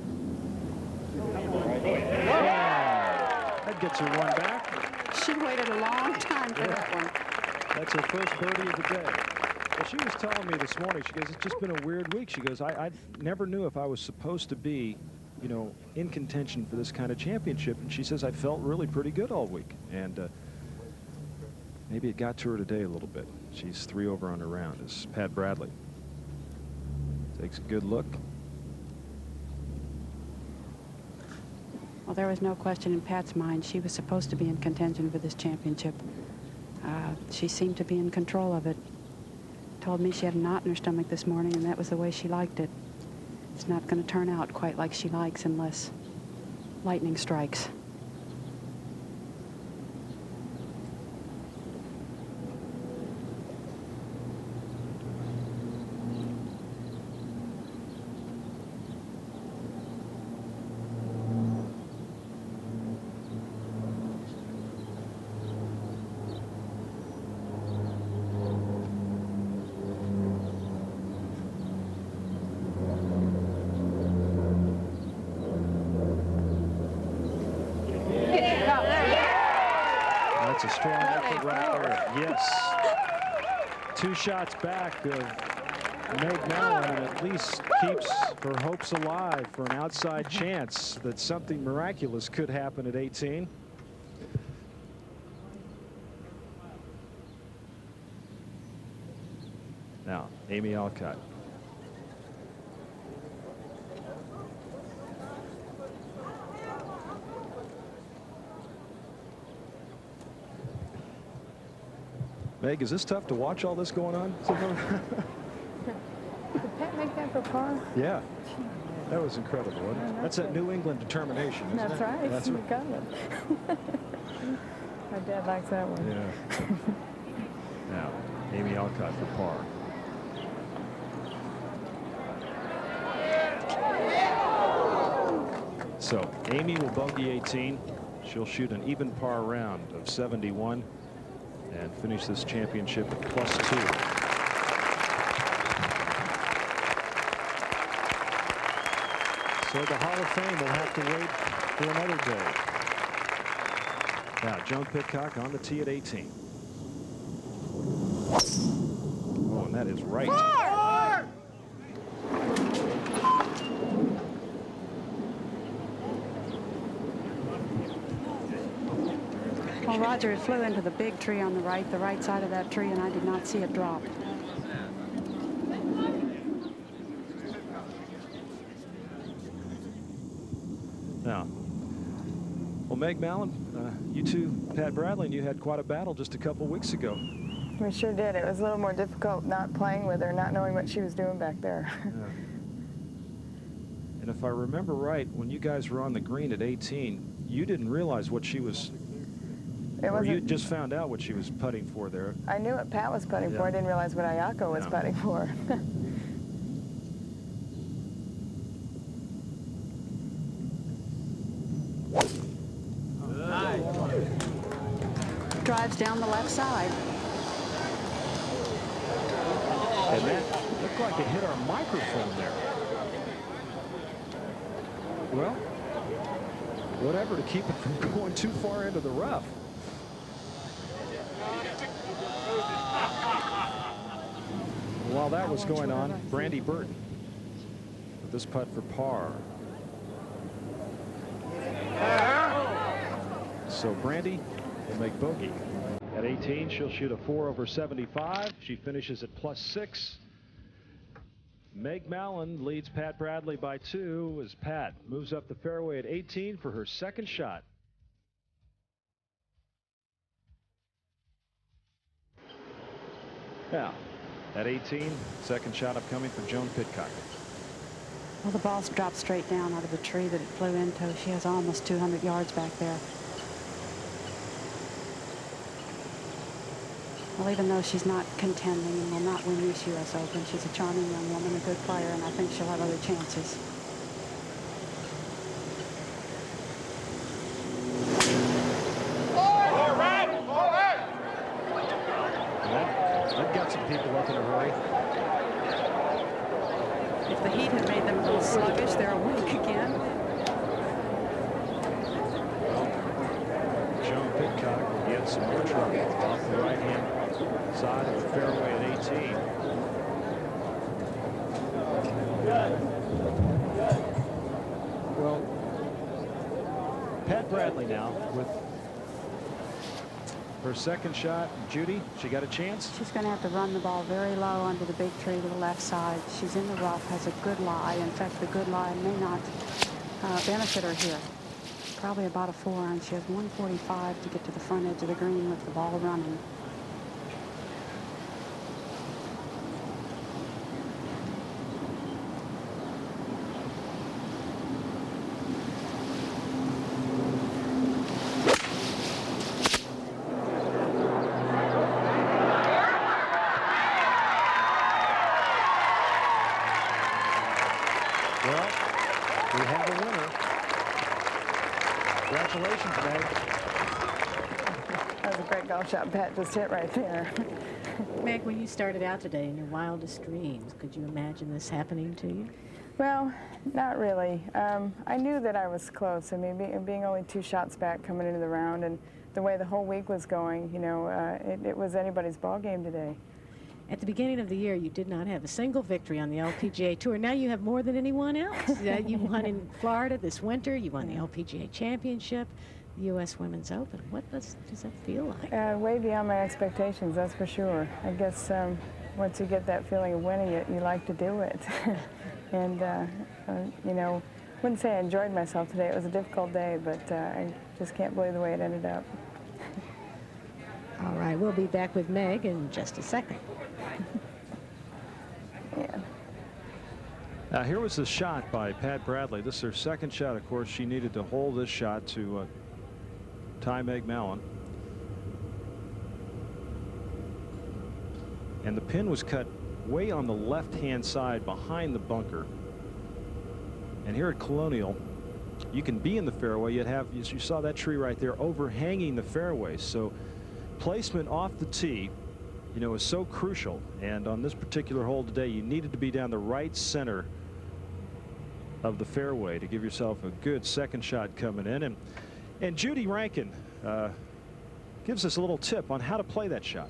That gets her one back. She waited a long time for that one. That's her first birdie of the day. Well, she was telling me this morning, she goes, it's just been a weird week. She goes, I never knew if I was supposed to be, you know, in contention for this kind of championship. And she says, I felt really pretty good all week. And maybe it got to her today a little bit. She's 3 over on her round as Pat Bradley takes a good look. Well, there was no question in Pat's mind. She was supposed to be in contention for this championship. She seemed to be in control of it. Told me she had a knot in her stomach this morning, and that was the way she liked it. It's not going to turn out quite like she likes unless lightning strikes. That's a strong effort right there. Yes. 2 shots back of Meg Mallon, and at least keeps her hopes alive for an outside chance that something miraculous could happen at 18. Now, Amy Alcott. Meg, is this tough to watch all this going on? Did Pat make that for par? Yeah. That was incredible, wasn't it? That's that New England determination, isn't That's it? right. That's You right. got it. My dad likes that one. Yeah. Now, Amy Alcott for par. So, Amy will bogey 18. She'll shoot an even par round of 71 and finish this championship at +2. So the Hall of Fame will have to wait for another day. Now, Joan Pidcock on the tee at 18. Oh, and that is right. Well, Roger, it flew into the big tree on the right side of that tree, and I did not see it drop. Now, well, Meg Mallon, you two, Pat Bradley, and you had quite a battle just a couple weeks ago. We sure did. It was a little more difficult not playing with her, not knowing what she was doing back there. Yeah. And if I remember right, when you guys were on the green at 18, you didn't realize what she was, or you just found out what she was putting for there. I knew what Pat was putting for. I didn't realize what Ayako was putting for. Drives down the left side. And that looked like it hit our microphone there. Well, whatever to keep it from going too far into the rough. While that was going on, Brandy Burton with this putt for par. So Brandy will make bogey At 18, she'll shoot a 4 over 75. She finishes at +6. Meg Mallon leads Pat Bradley by 2 as Pat moves up the fairway at 18 for her second shot. Now, at 18, second shot upcoming for Joan Pidcock. Well, the ball's dropped straight down out of the tree that it flew into. She has almost 200 yards back there. Well, even though she's not contending and will not win this U.S. Open, she's a charming young woman, a good player, and I think she'll have other chances. That got some people up in a hurry. If the heat had made them a little sluggish, they're awake again. Joan Pidcock will get some more trouble off the right-hand side of the fairway at 18. Well, Pat Bradley now with her second shot. Judy, she got a chance? She's going to have to run the ball very low under the big tree to the left side. She's in the rough, has a good lie. In fact, the good lie may not benefit her here. Probably about a 4-iron. She has 145 to get to the front edge of the green with the ball running. Congratulations, Meg. That was a great golf shot Pat just hit right there. Meg, when you started out today in your wildest dreams, could you imagine this happening to you? Well, not really. I knew that I was close. I mean, being only 2 shots back coming into the round, and the way the whole week was going, you know, it was anybody's ball game today. At the beginning of the year, you did not have a single victory on the LPGA Tour. Now you have more than anyone else. You won in Florida this winter. You won the LPGA Championship, the U.S. Women's Open. What does that feel like? Way beyond my expectations, that's for sure. I guess once you get that feeling of winning it, you like to do it. And, you know, I wouldn't say I enjoyed myself today. It was a difficult day, but I just can't believe the way it ended up. All right, we'll be back with Meg in just a second. Yeah. Now here was the shot by Pat Bradley. This is her second shot. Of course, she needed to hold this shot to tie Meg Mallon. And the pin was cut way on the left-hand side behind the bunker. And here at Colonial, you can be in the fairway. You'd have, as you saw that tree right there, overhanging the fairway. So placement off the tee, you know, is so crucial. And on this particular hole today, you needed to be down the right center of the fairway to give yourself a good second shot coming in. And Judy Rankin gives us a little tip on how to play that shot.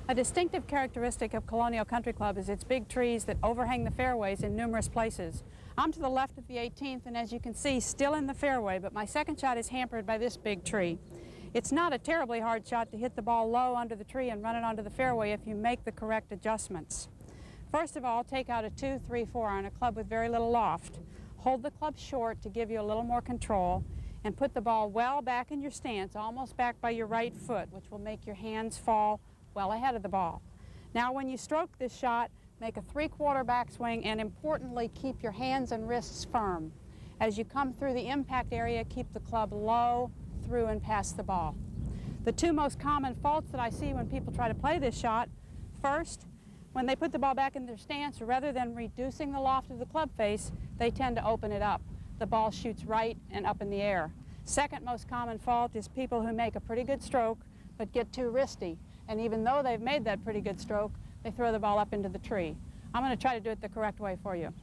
A distinctive characteristic of Colonial Country Club is its big trees that overhang the fairways in numerous places. I'm to the left of the 18th, and as you can see, still in the fairway, but my second shot is hampered by this big tree. It's not a terribly hard shot to hit the ball low under the tree and run it onto the fairway if you make the correct adjustments. First of all, take out a 2, 3, 4 iron, a club with very little loft. Hold the club short to give you a little more control, and put the ball well back in your stance, almost back by your right foot, which will make your hands fall well ahead of the ball. Now when you stroke this shot, make a 3/4 backswing, and importantly, keep your hands and wrists firm. As you come through the impact area, keep the club low through and past the ball. The 2 most common faults that I see when people try to play this shot: first, when they put the ball back in their stance, rather than reducing the loft of the club face, they tend to open it up. The ball shoots right and up in the air. Second most common fault is people who make a pretty good stroke but get too wristy, and even though they've made that pretty good stroke, they throw the ball up into the tree. I'm going to try to do it the correct way for you.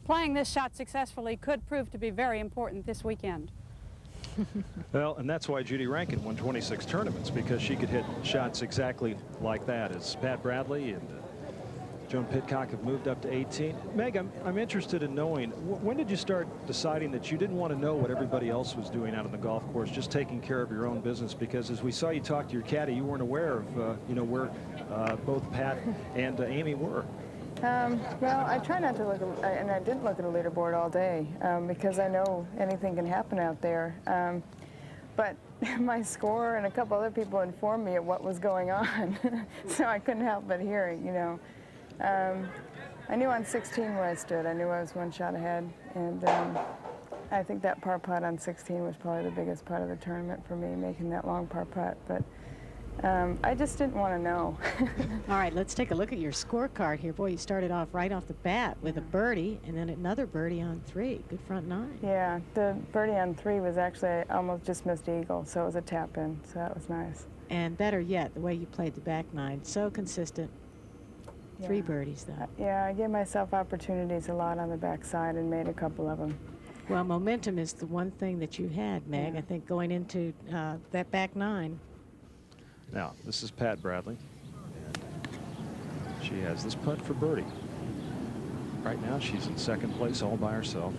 playing this shot successfully could prove to be very important this weekend. Well, and that's why Judy Rankin won 26 tournaments, because she could hit shots exactly like that. As Pat Bradley and Joan Pidcock have moved up to 18. Meg, I'm interested in knowing, when did you start deciding that you didn't want to know what everybody else was doing out on the golf course, just taking care of your own business? Because as we saw you talk to your caddy, you weren't aware of, you know, where both Pat and Amy were. Well, I try not to look, and I didn't look at a leaderboard all day because I know anything can happen out there. But my score and a couple other people informed me of what was going on, so I couldn't help but hear it, you know. I knew on 16 where I stood. I knew I was one shot ahead, and I think that par putt on 16 was probably the biggest putt of the tournament for me, making that long par putt. But I just didn't want to know. All right, let's take a look at your scorecard here. Boy, you started off right off the bat with a birdie and then another birdie on 3. Good front 9. Yeah, the birdie on 3 was actually, I almost just missed eagle, so it was a tap in, so that was nice. And better yet, the way you played the back 9, so consistent. 3 birdies, though. Yeah, I gave myself opportunities a lot on the backside and made a couple of them. Well, momentum is the one thing that you had, Meg, I think, going into that back 9. Now, this is Pat Bradley. She has this putt for birdie. Right now, she's in second place all by herself.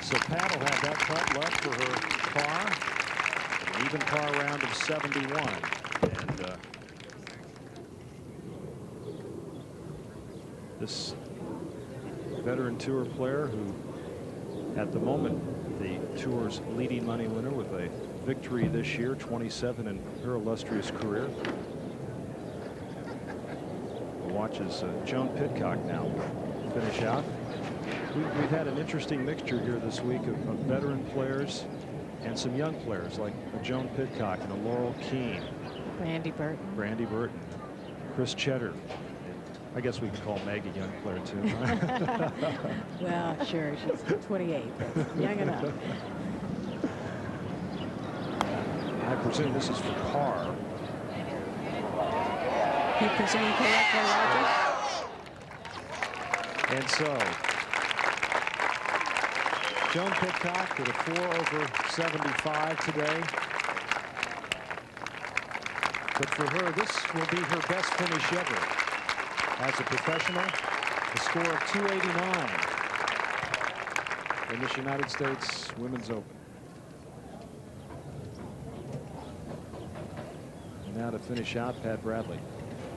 So Pat will have that putt left for her par. An even par round of 71. And this veteran tour player, who at the moment the tour's leading money winner with a victory this year, 27 in her illustrious career. Watches Joan Pidcock now finish out. We've had an interesting mixture here this week of veteran players and some young players like Joan Pidcock and a Laurel Keene. Brandy Burton. Chris Cheddar. I guess we can call Meg a young player too. Huh? Well, sure, she's 28, but young enough. I presume this is for par. You presume correctly, Roger? And so, Joan Pidcock with a 4/75 today. But for her, this will be her best finish ever as a professional. A score of 289 in this United States Women's Open. And now to finish out, Pat Bradley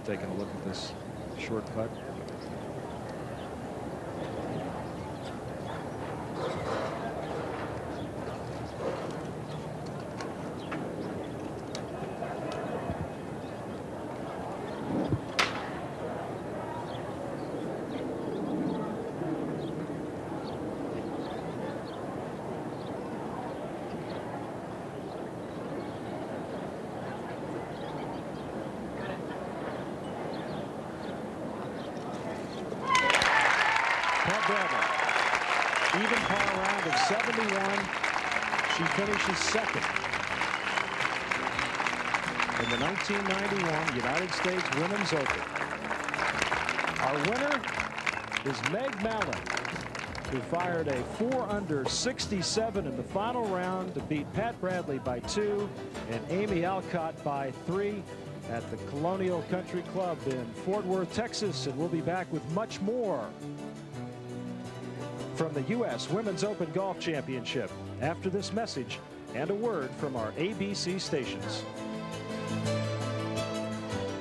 taking a look at this short putt. Even par round of 71. She finishes second in the 1991 United States Women's Open. Our winner is Meg Mallon, who fired a 4-under-67 in the final round to beat Pat Bradley by 2 and Amy Alcott by 3 at the Colonial Country Club in Fort Worth, Texas. And we'll be back with much more from the U.S. Women's Open Golf Championship after this message and a word from our ABC stations.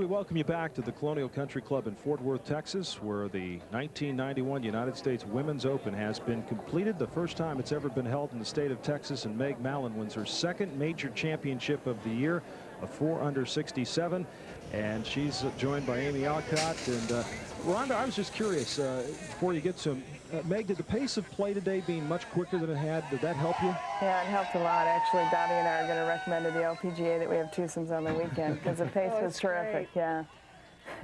We welcome you back to the Colonial Country Club in Fort Worth, Texas, where the 1991 United States Women's Open has been completed. The first time it's ever been held in the state of Texas, and Meg Mallon wins her second major championship of the year, a 4-under-67, and she's joined by Amy Alcott. And Rhonda, I was just curious, before you get to Meg, did the pace of play today being much quicker than it had, did that help you? Yeah, it helped a lot. Actually, Dottie and I are going to recommend to the LPGA that we have twosomes on the weekend because the pace was terrific. Great. Yeah.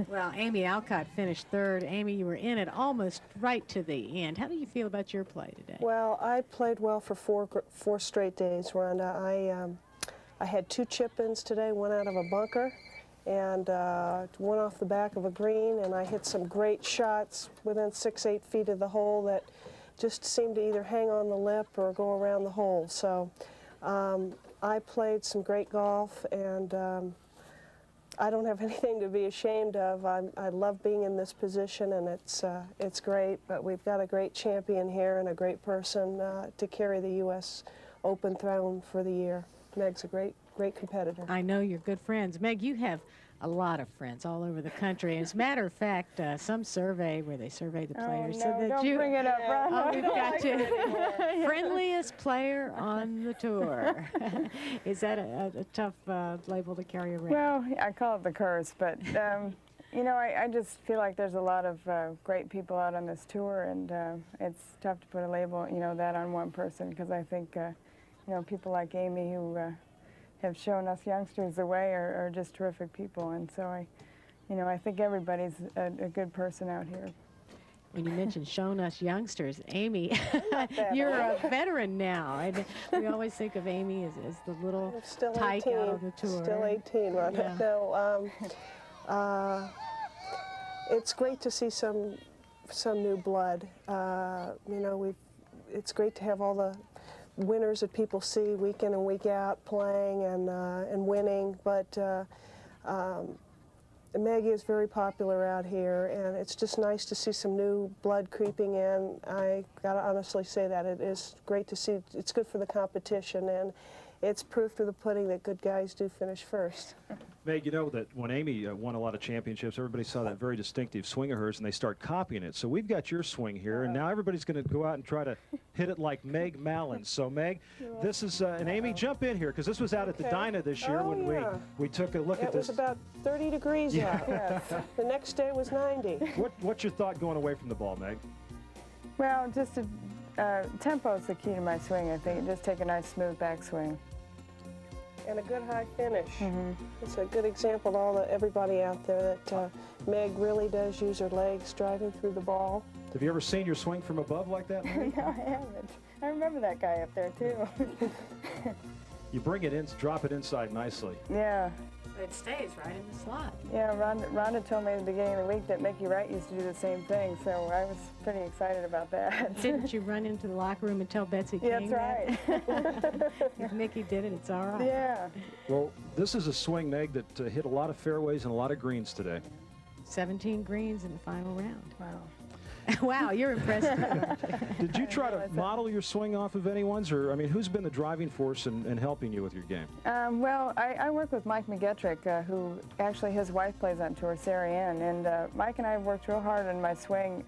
Well, Amy Alcott finished third. Amy, you were in it almost right to the end. How do you feel about your play today? Well, I played well for four straight days, Rhonda. I had 2 chip-ins today, one out of a bunker, and one off the back of a green, and I hit some great shots within 6-8 feet of the hole that just seemed to either hang on the lip or go around the hole. So I played some great golf, and I don't have anything to be ashamed of. I love being in this position, and it's great, but we've got a great champion here and a great person to carry the U.S. Open throne for the year. Meg's a great competitor. I know you're good friends. Meg, you have a lot of friends all over the country. As a matter of fact, some survey where they surveyed the players said that don't you bring it up, Rhonda. Oh, we've got you. Friendliest player on the tour. Is that a tough label to carry around? Well, I call it the curse, but you know, I just feel like there's a lot of great people out on this tour, and it's tough to put a label, you know, that on one person, because I think you know, people like Amy who have shown us youngsters the way are just terrific people, and so I think everybody's a good person out here. When you mentioned shown us youngsters, Amy, you're a veteran now. And we always think of Amy as the little tyke out of the tour. Still 18, Rhonda. Yeah. No, it's great to see some new blood. You know, it's great to have all the winners that people see week in and week out playing and winning, but Maggie is very popular out here, and it's just nice to see some new blood creeping in. I gotta honestly say that it is great to see. It's good for the competition, and it's proof to the pudding that good guys do finish first. Meg, you know that when Amy won a lot of championships, everybody saw that very distinctive swing of hers, and they start copying it. So we've got your swing here, and now everybody's going to go out and try to hit it like Meg Mallon. So, Meg, this is, and Amy, jump in here, because this was out at the Dyna this year when we took a look at this. It was about 30 degrees out. Yes. The next day was 90. What's your thought going away from the ball, Meg? Well, just tempo is the key to my swing, I think. Just take a nice, smooth backswing. And a good high finish. It's a good example to everybody out there that Meg really does use her legs driving through the ball. Have you ever seen your swing from above like that, Meg? No, I haven't. I remember that guy up there, too. You bring it in, drop it inside nicely. Yeah. It stays right in the slot. Yeah, Rhonda told me at the beginning of the week that Mickey Wright used to do the same thing, so I was pretty excited about that. Didn't you run into the locker room and tell Betsy King That's right. If Mickey did it, it's all right. Yeah. Well, this is a swing, Meg, that hit a lot of fairways and a lot of greens today. 17 greens in the final round. Wow. Wow, you're impressive. Did you try to model your swing off of anyone's, or I mean, who's been the driving force in helping you with your game? Well, I work with Mike McGettrick, who actually his wife plays on tour, Sarah Ann, and Mike and I have worked real hard on my swing,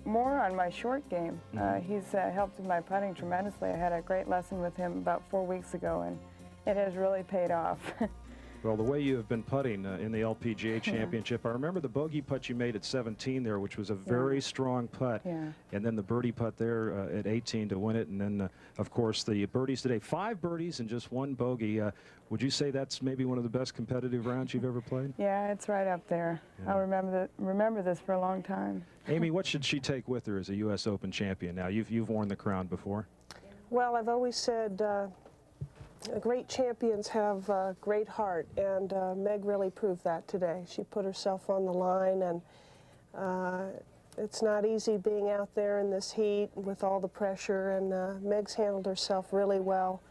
more on my short game. He's helped with my putting tremendously. I had a great lesson with him about 4 weeks ago, and it has really paid off. Well, the way you have been putting in the LPGA Championship, I remember the bogey putt you made at 17 there, which was a very strong putt, and then the birdie putt there at 18 to win it, and then, of course, the birdies today. 5 birdies and just 1 bogey. Would you say that's maybe one of the best competitive rounds you've ever played? Yeah, it's right up there. Yeah. I'll remember this for a long time. Amy, what should she take with her as a U.S. Open champion now? You've worn the crown before. Well, I've always said great champions have a great heart, and Meg really proved that today. She put herself on the line, and it's not easy being out there in this heat with all the pressure, and Meg's handled herself really well.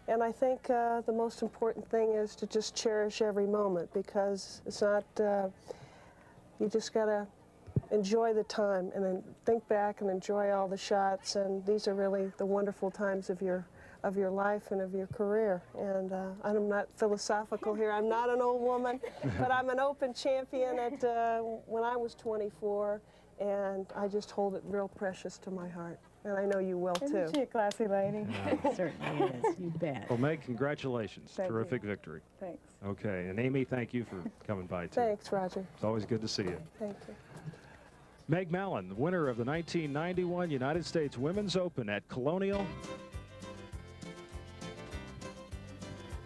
And I think the most important thing is to just cherish every moment, because it's not, you just gotta enjoy the time and then think back and enjoy all the shots, and these are really the wonderful times of your life and of your career. And I'm not philosophical here. I'm not an old woman, but I'm an Open champion at when I was 24, and I just hold it real precious to my heart. And I know you will, too. Isn't she a classy lady? Certainly is. You bet. Well, Meg, congratulations. Thank Terrific you. victory. Thanks. Okay, and Amy, thank you for coming by, too. Thanks, Roger. It's always good to see you. Thank you. Meg Mallon, the winner of the 1991 United States Women's Open at Colonial.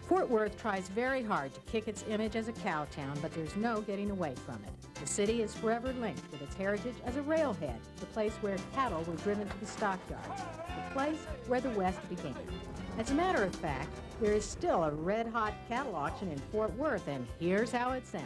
Fort Worth tries very hard to kick its image as a cow town, but there's no getting away from it. The city is forever linked with its heritage as a railhead, the place where cattle were driven to the stockyards, the place where the West began. As a matter of fact, there is still a red-hot cattle auction in Fort Worth, and here's how it sounds.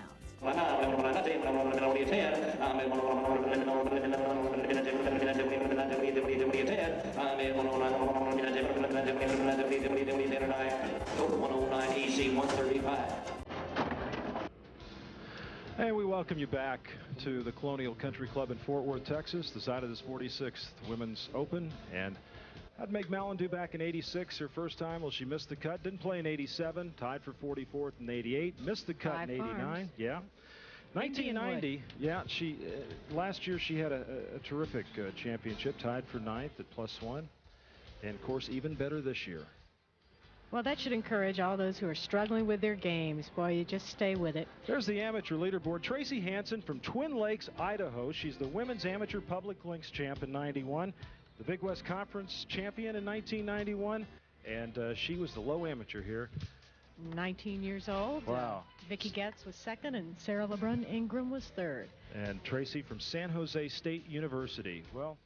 And we welcome you back to the Colonial Country Club in Fort Worth, Texas, the site of this 46th Women's Open. And how'd Meg Mallon do back in '86, her first time? Well, she missed the cut, didn't play in '87, tied for 44th in '88, missed the cut in '89. Yeah. 1990, yeah, she last year she had a terrific championship, tied for 9th at +1, and of course even better this year. Well, that should encourage all those who are struggling with their games. Boy, you just stay with it. There's the amateur leaderboard. Tracy Hansen from Twin Lakes, Idaho. She's the women's amateur public links champ in '91, the Big West Conference champion in 1991, and she was the low amateur here. 19 years old. Wow. Vicki Getz was second, and Sarah LeBrun Ingram was third. And Tracy from San Jose State University. Well,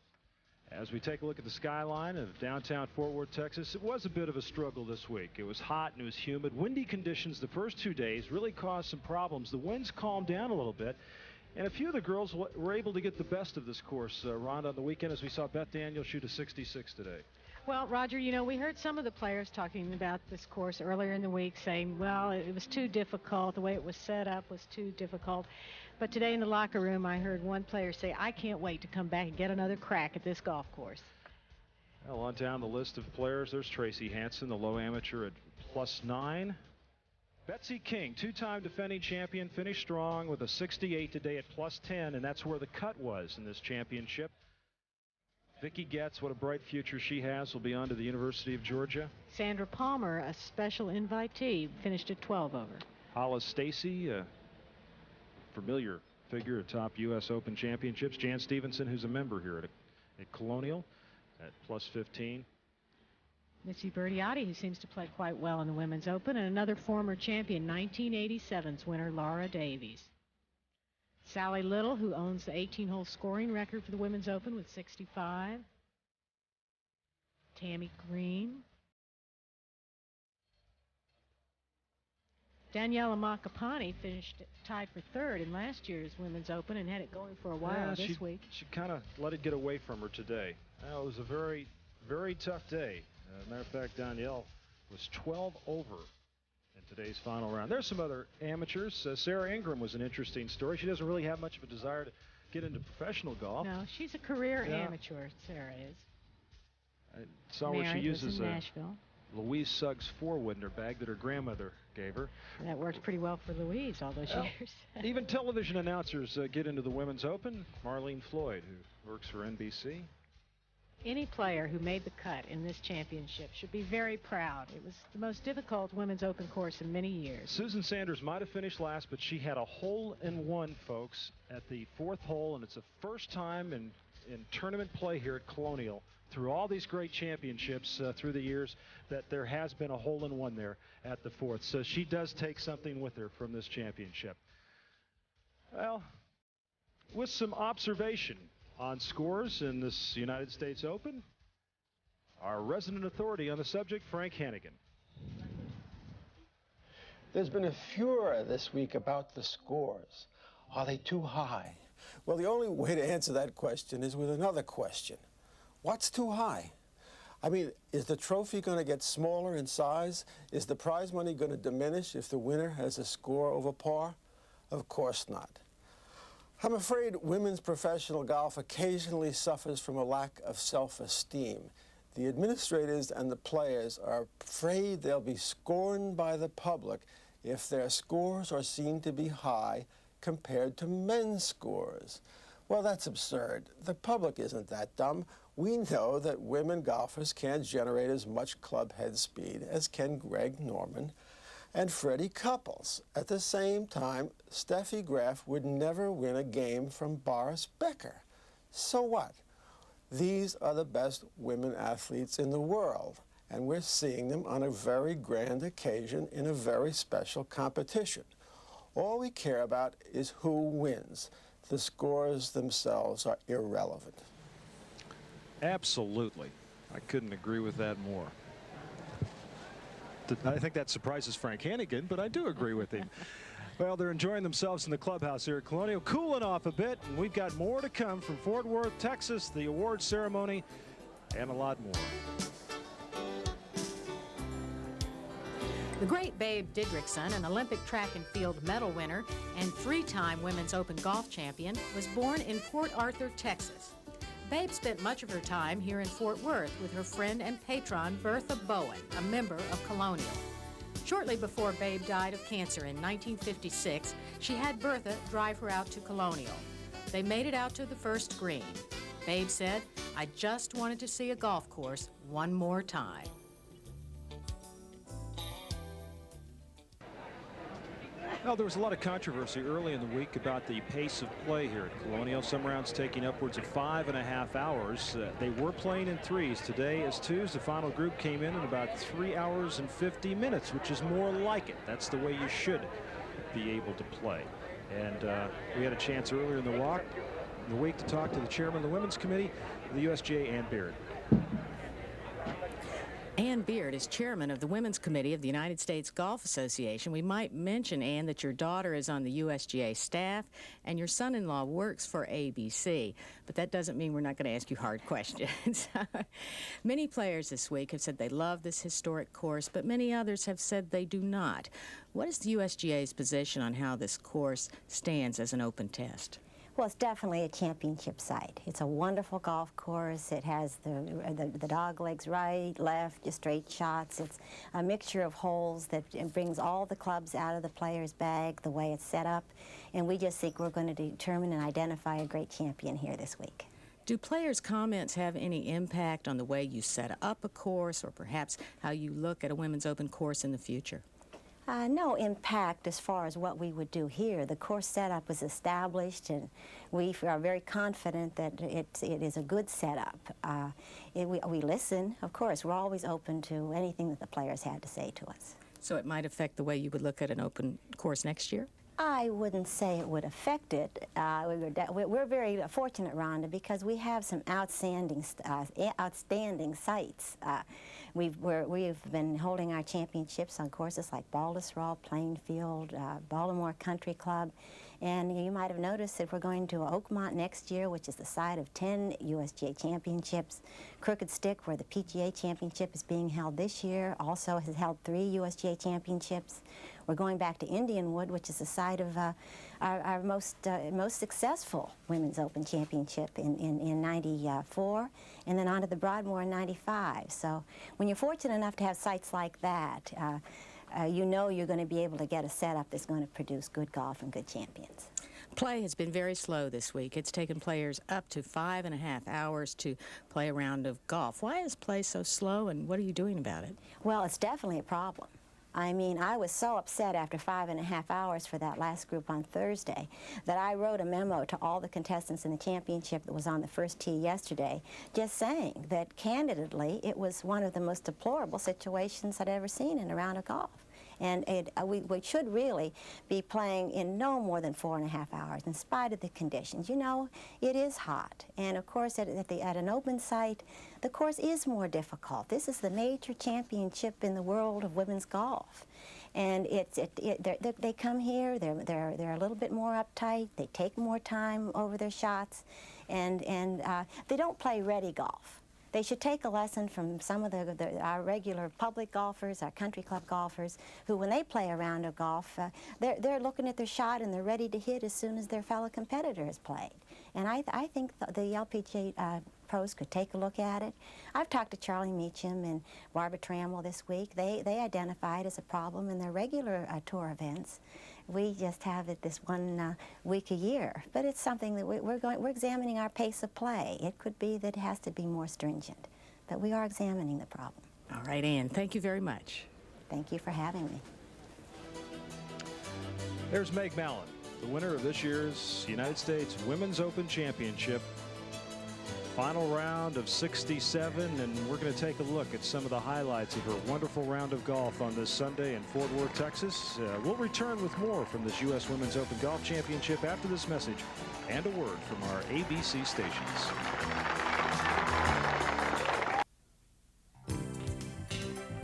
as we take a look at the skyline of downtown Fort Worth, Texas, it was a bit of a struggle this week. It was hot and it was humid. Windy conditions the first 2 days really caused some problems. The winds calmed down a little bit, and a few of the girls were able to get the best of this course, Rhonda, on the weekend, as we saw Beth Daniel shoot a 66 today. Well, Roger, you know, we heard some of the players talking about this course earlier in the week saying, well, it was too difficult. The way it was set up was too difficult. But today in the locker room, I heard one player say, I can't wait to come back and get another crack at this golf course. Well, on down the list of players, there's Tracy Hansen, the low amateur at +9. Betsy King, two-time defending champion, finished strong with a 68 today at +10, and that's where the cut was in this championship. Vicki Getz, what a bright future she has, will be on to the University of Georgia. Sandra Palmer, a special invitee, finished at 12 over. Hollis Stacy, a familiar figure atop U.S. Open championships. Jan Stevenson, who's a member here at Colonial, at +15. Missy Bertiotti, who seems to play quite well in the Women's Open, and another former champion, 1987's winner, Laura Davies. Sally Little, who owns the 18-hole scoring record for the Women's Open with 65. Tammy Green. Daniela Makapani finished tied for third in last year's Women's Open and had it going for a while this week. She kind of let it get away from her today. It was a very, very tough day. As a matter of fact, Danielle was 12 over in today's final round. There's some other amateurs. Sarah Ingram was an interesting story. She doesn't really have much of a desire to get into professional golf. No, she's a career amateur, Sarah is. I saw where she uses a Nashville. Louise Suggs 4-wood in her bag that her grandmother gave her. That worked pretty well for Louise all those years. Even television announcers get into the Women's Open. Marlene Floyd, who works for NBC. Any player who made the cut in this championship should be very proud. It was the most difficult Women's Open course in many years. Susan Sanders might have finished last, but she had a hole-in-one, folks, at the 4th hole, and it's the first time in tournament play here at Colonial, through all these great championships through the years, that there has been a hole-in-one there at the 4th. So she does take something with her from this championship. Well, with some observation on scores in this United States Open, our resident authority on the subject, Frank Hannigan. There's been a furor this week about the scores. Are they too high? Well, the only way to answer that question is with another question. What's too high? I mean, is the trophy going to get smaller in size? Is the prize money going to diminish if the winner has a score over par? Of course not. I'm afraid women's professional golf occasionally suffers from a lack of self-esteem. The administrators and the players are afraid they'll be scorned by the public if their scores are seen to be high compared to men's scores. Well, that's absurd. The public isn't that dumb. We know that women golfers can't generate as much club head speed as can Greg Norman and Freddie Couples. At the same time, Steffi Graf would never win a game from Boris Becker. So what? These are the best women athletes in the world, and we're seeing them on a very grand occasion in a very special competition. All we care about is who wins. The scores themselves are irrelevant. Absolutely. I couldn't agree with that more. I think that surprises Frank Hannigan, but I do agree with him. Well, they're enjoying themselves in the clubhouse here at Colonial, cooling off a bit, and we've got more to come from Fort Worth, Texas, the award ceremony, and a lot more. The great Babe Didrikson, an Olympic track and field medal winner and 3-time Women's Open golf champion, was born in Port Arthur, Texas. Babe spent much of her time here in Fort Worth with her friend and patron Bertha Bowen, a member of Colonial. Shortly before Babe died of cancer in 1956, she had Bertha drive her out to Colonial. They made it out to the first green. Babe said, "I just wanted to see a golf course one more time." Well, there was a lot of controversy early in the week about the pace of play here at Colonial. Some rounds taking upwards of 5.5 hours. They were playing in threes. Today as twos. The final group came in about 3 hours and 50 minutes, which is more like it. That's the way you should be able to play. And we had a chance earlier in the week to talk to the chairman of the Women's Committee, the USGA, Ann Beard. Ann Beard is chairman of the Women's Committee of the United States Golf Association. We might mention, Ann, that your daughter is on the USGA staff and your son-in-law works for ABC, but that doesn't mean we're not going to ask you hard questions. Many players this week have said they love this historic course, but many others have said they do not. What is the USGA's position on how this course stands as an open test? Well, it's definitely a championship site. It's a wonderful golf course. It has the dog legs right, left, just straight shots. It's a mixture of holes that brings all the clubs out of the player's bag the way it's set up. And we just think we're going to determine and identify a great champion here this week. Do players' comments have any impact on the way you set up a course or perhaps how you look at a Women's Open course in the future? No impact as far as what we would do here. The course setup is established, and we are very confident that it is a good setup. We listen, of course. We're always open to anything that the players had to say to us. So it might affect the way you would look at an open course next year? I wouldn't say it would affect it. We're very fortunate, Rhonda, because we have some outstanding sites. We've been holding our championships on courses like Baltusrol, Plainfield, Baltimore Country Club, and you might have noticed that we're going to Oakmont next year, which is the site of 10 USGA championships. Crooked Stick, where the PGA championship is being held this year, also has held 3 USGA championships. We're going back to Indianwood, which is the site of our most successful Women's Open Championship in '94, and then on to the Broadmoor in '95. So when you're fortunate enough to have sites like that, you know you're going to be able to get a setup that's going to produce good golf and good champions. Play has been very slow this week. It's taken players up to 5.5 hours to play a round of golf. Why is play so slow, and what are you doing about it? Well, it's definitely a problem. I mean, I was so upset after 5.5 hours for that last group on Thursday that I wrote a memo to all the contestants in the championship that was on the first tee yesterday, just saying that, candidly, it was one of the most deplorable situations I'd ever seen in a round of golf. And we should really be playing in no more than 4.5 hours, in spite of the conditions. You know, it is hot. And, of course, at an open site, the course is more difficult. This is the major championship in the world of women's golf. And they come here, they're a little bit more uptight, they take more time over their shots, and they don't play ready golf. They should take a lesson from some of our regular public golfers, our country club golfers, who, when they play a round of golf, they're looking at their shot and they're ready to hit as soon as their fellow competitor has played. And I think the LPGA pros could take a look at it. I've talked to Charlie Meacham and Barbara Trammell this week. They identify it as a problem in their regular tour events. We just have it this one week a year, but it's something that we're examining our pace of play. It could be that it has to be more stringent, but we are examining the problem. All right, Ann, thank you very much. Thank you for having me. There's Meg Mallon, the winner of this year's United States Women's Open Championship. Final round of 67, and we're going to take a look at some of the highlights of her wonderful round of golf on this Sunday in Fort Worth, Texas. We'll return with more from this U.S. Women's Open Golf Championship after this message and a word from our ABC stations.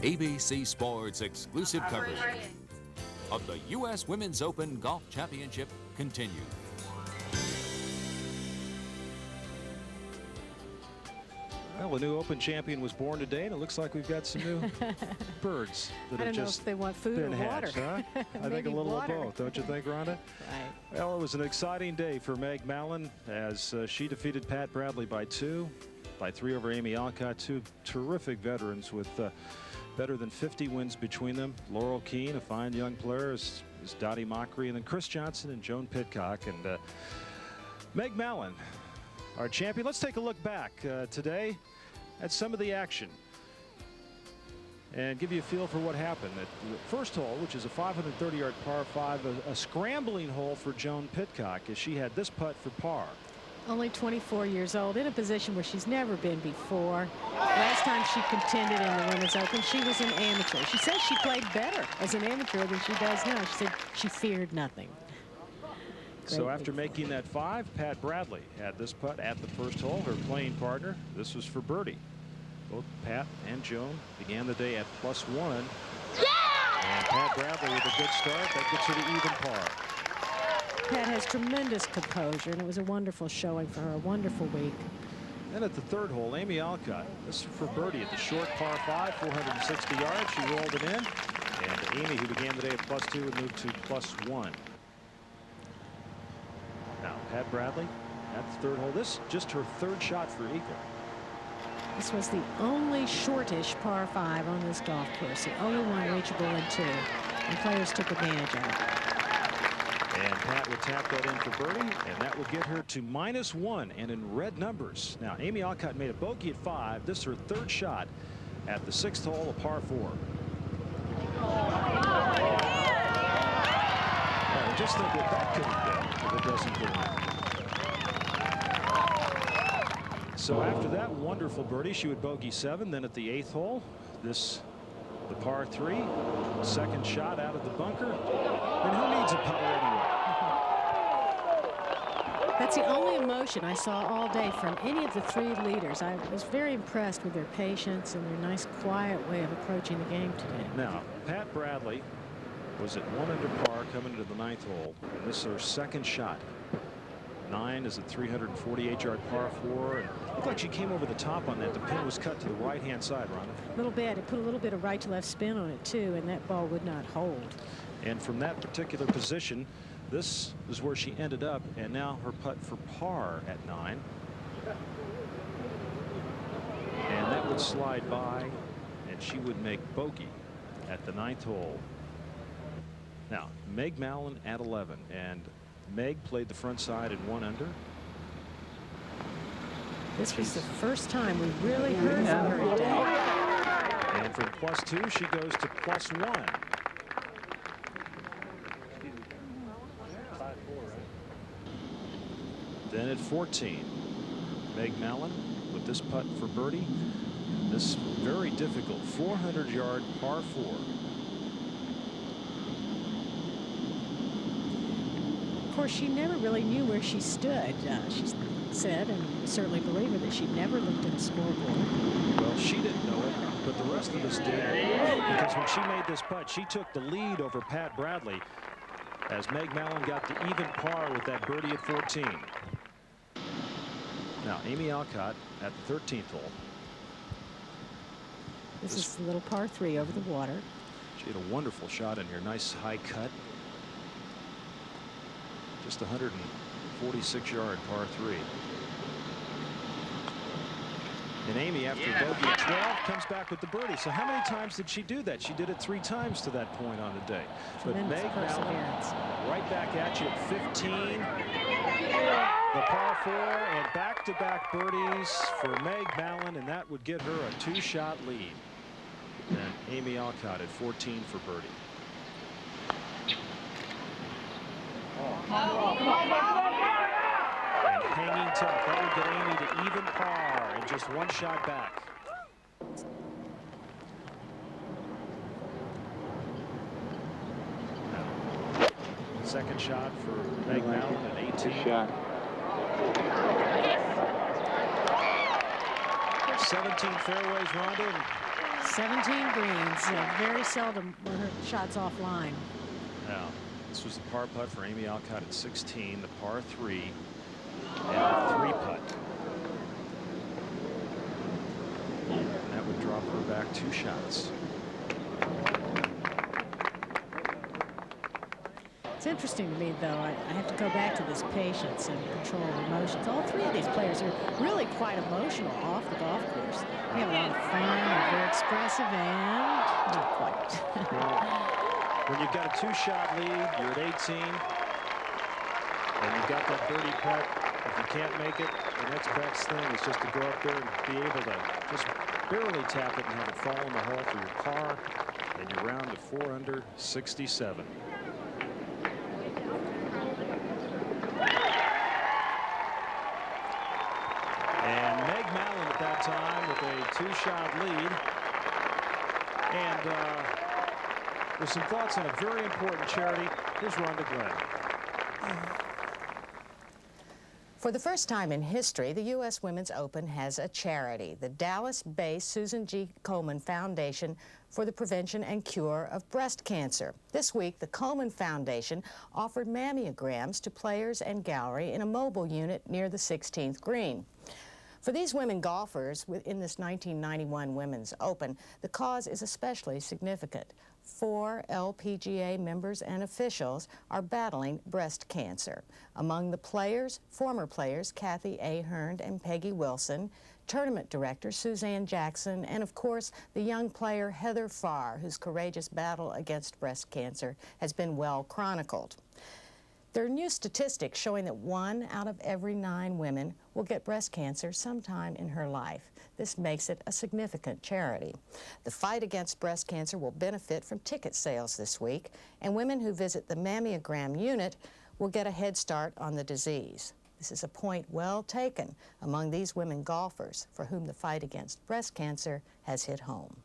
ABC Sports exclusive coverage of the U.S. Women's Open Golf Championship continues. Well, a new Open champion was born today, and it looks like we've got some new birds that I have don't know just if they want food been or water. hatched, huh? I think a Maybe little water. of both, don't you think, Rhonda? Right. Well, it was an exciting day for Meg Mallon as she defeated Pat Bradley by 2, by 3 over Amy Alcott. Two terrific veterans with better than 50 wins between them. Laurel Keene, a fine young player, is Dottie Mockery, and then Chris Johnson and Joan Pitcock. And Meg Mallon, our champion. Let's take a look back today at some of the action and give you a feel for what happened at the first hole, which is a 530-yard par 5, a scrambling hole for Joan Pitcock as she had this putt for par. Only 24 years old, in a position where she's never been before. Last time she contended in the Women's Open, she was an amateur. She says she played better as an amateur than she does now. She said she feared nothing. So after making that 5, Pat Bradley had this putt at the first hole, her playing partner. This was for birdie. Both Pat and Joan began the day at +1. And Pat Bradley with a good start. That gets her to even par. Pat has tremendous composure, and it was a wonderful showing for her, a wonderful week. Then at the third hole, Amy Alcott. This is for birdie at the short par 5, 460 yards. She rolled it in. And Amy, who began the day at +2, would move to +1. Now, Pat Bradley at the third hole. This just her third shot for eagle. This was the only shortish par 5 on this golf course, the only one reachable in 2, and players took advantage of it. And Pat will tap that in for birdie, and that will get her to -1 and in red numbers. Now, Amy Alcott made a bogey at 5. This is her third shot at the 6th hole, a par 4. Well, just think what that could have been if it doesn't go in. So after that wonderful birdie, she would bogey 7. Then at the 8th hole, the par 3, second shot out of the bunker. And who needs a putter anyway? That's the only emotion I saw all day from any of the 3 leaders. I was very impressed with their patience and their nice, quiet way of approaching the game today. Now, Pat Bradley was at 1 under par coming into the 9th hole, and this is her second shot. 9 is a 348-yard par 4, and it looked like she came over the top on that. The pin was cut to the right-hand side, Rhonda. A little bit. It put a little bit of right to left spin on it too, and that ball would not hold. And from that particular position, this is where she ended up, and now her putt for par at 9. And that would slide by, and she would make bogey at the 9th hole. Now, Meg Mallon at 11, and Meg played the front side at 1 under. This was the first time we really heard from her today. And from +2, she goes to +1. Then at 14, Meg Mallon with this putt for birdie. This very difficult 400-yard par 4. Of course, she never really knew where she stood. She said, and we certainly believe her, that she never looked at a scoreboard. Well, she didn't know it, but the rest of us did. Because when she made this putt, she took the lead over Pat Bradley as Meg Mallon got to even par with that birdie at 14. Now, Amy Alcott at the 13th hole. This is the little par 3 over the water. She had a wonderful shot in here. Nice high cut. Just 146-yard par 3. And Amy, after bogey at 12, comes back with the birdie. So how many times did she do that? She did it 3 times to that point on the day. But Meg Mallon right back at you at 15. The par 4 and back-to-back birdies for Meg Mallon, and that would get her a 2-shot lead. And Amy Alcott at 14 for birdie. And hanging tough. That would get Amy to even par and just one shot back. Second shot for Meg Mallon at 18. Good shot. 17 fairways, Rhonda. 17 greens. Very seldom were her shots offline. Now, this was the par putt for Amy Alcott at 16, the par 3, and the 3 putt. And that would drop her back 2 shots. It's interesting to me, though. I have to go back to this patience and control of emotions. All 3 of these players are really quite emotional off the golf course. They have a lot of fun, they're very expressive, and not quite. When you've got a 2-shot lead, you're at 18, and you've got that birdie putt. If you can't make it, the next best thing is just to go up there and be able to just barely tap it and have it fall in the hole for your par, and you're round to 4 under 67. And Meg Mallon at that time with a 2-shot lead. And with some thoughts on a very important charity, here's Rhonda Glenn. For the first time in history, the U.S. Women's Open has a charity, the Dallas-based Susan G. Komen Foundation for the Prevention and Cure of Breast Cancer. This week, the Komen Foundation offered mammograms to players and gallery in a mobile unit near the 16th green. For these women golfers in this 1991 Women's Open, the cause is especially significant. 4 LPGA members and officials are battling breast cancer. Among the players, former players Kathy Ahern and Peggy Wilson, tournament director Suzanne Jackson, and of course the young player Heather Farr, whose courageous battle against breast cancer has been well chronicled. There are new statistics showing that 1 out of every 9 women will get breast cancer sometime in her life. This makes it a significant charity. The fight against breast cancer will benefit from ticket sales this week, and women who visit the mammogram unit will get a head start on the disease. This is a point well taken among these women golfers for whom the fight against breast cancer has hit home.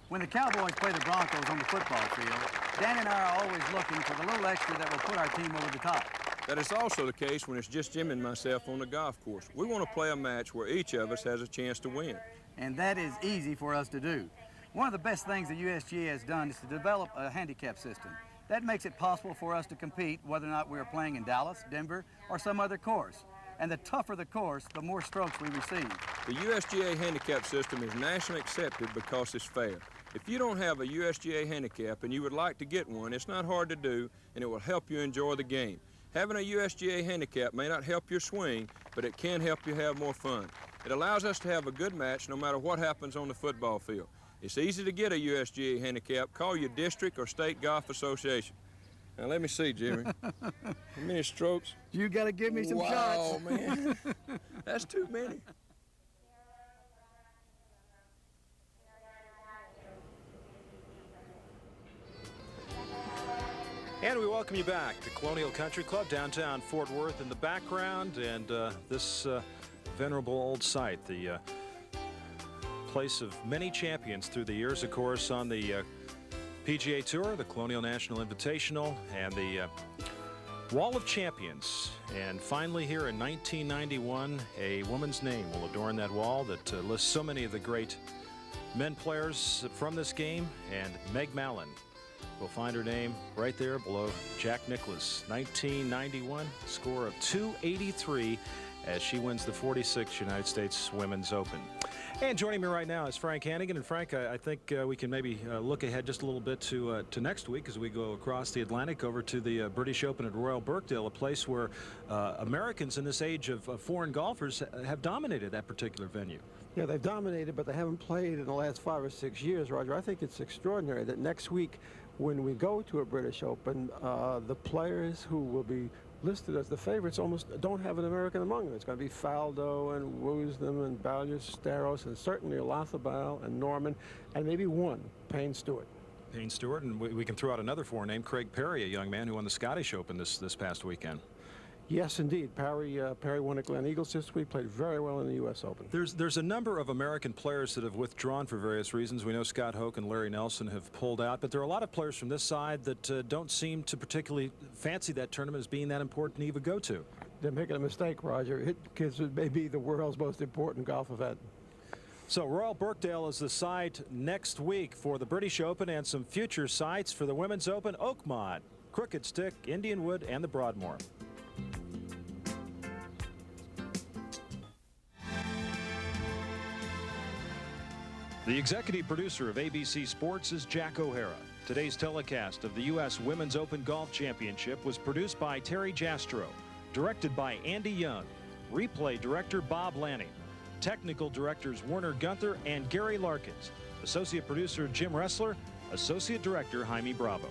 When the Cowboys play the Broncos on the football field, Dan and I are always looking for the little extra that will put our team over the top. That is also the case when it's just Jim and myself on the golf course. We want to play a match where each of us has a chance to win. And that is easy for us to do. One of the best things the USGA has done is to develop a handicap system. That makes it possible for us to compete whether or not we are playing in Dallas, Denver, or some other course. And the tougher the course, the more strokes we receive. The USGA handicap system is nationally accepted because it's fair. If you don't have a USGA handicap and you would like to get one, it's not hard to do, and it will help you enjoy the game. Having a USGA handicap may not help your swing, but it can help you have more fun. It allows us to have a good match no matter what happens on the football field. It's easy to get a USGA handicap. Call your district or state golf association. Now, let me see, Jimmy. How many strokes? You got to give me some shots. Wow, man. That's too many. And we welcome you back to Colonial Country Club, downtown Fort Worth in the background, and this venerable old site, the place of many champions through the years, of course, on the PGA Tour, the Colonial National Invitational, and the Wall of Champions. And finally here in 1991, a woman's name will adorn that wall that lists so many of the great men players from this game, and Meg Mallon. We'll find her name right there below Jack Nicklaus. 1991, score of 283 as she wins the 46th United States Women's Open. And joining me right now is Frank Hannigan. And Frank, I think we can maybe look ahead just a little bit to next week as we go across the Atlantic over to the British Open at Royal Birkdale, a place where Americans in this age of foreign golfers have dominated that particular venue. Yeah, they've dominated, but they haven't played in the last 5 or 6 years, Roger. I think it's extraordinary that next week, when we go to a British Open, the players who will be listed as the favorites almost don't have an American among them. It's going to be Faldo and Woosnam and Ballesteros and certainly Lathobal and Norman and maybe one, Payne Stewart. Payne Stewart, and we can throw out another foreign name, Craig Perry, a young man who won the Scottish Open this past weekend. Yes, indeed. Perry won at Glen Eagles this week, played very well in the U.S. Open. There's a number of American players that have withdrawn for various reasons. We know Scott Hoke and Larry Nelson have pulled out, but there are a lot of players from this side that don't seem to particularly fancy that tournament as being that important to even go to. They're making a mistake, Roger, because it may be the world's most important golf event. So Royal Birkdale is the site next week for the British Open, and some future sites for the Women's Open: Oakmont, Crooked Stick, Indianwood, and the Broadmoor. The executive producer of ABC Sports is Jack O'Hara. Today's telecast of the U.S. Women's Open Golf Championship was produced by Terry Jastro, directed by Andy Young, replay director Bob Lanning, technical directors Werner Gunther and Gary Larkins, associate producer Jim Ressler, associate director Jaime Bravo.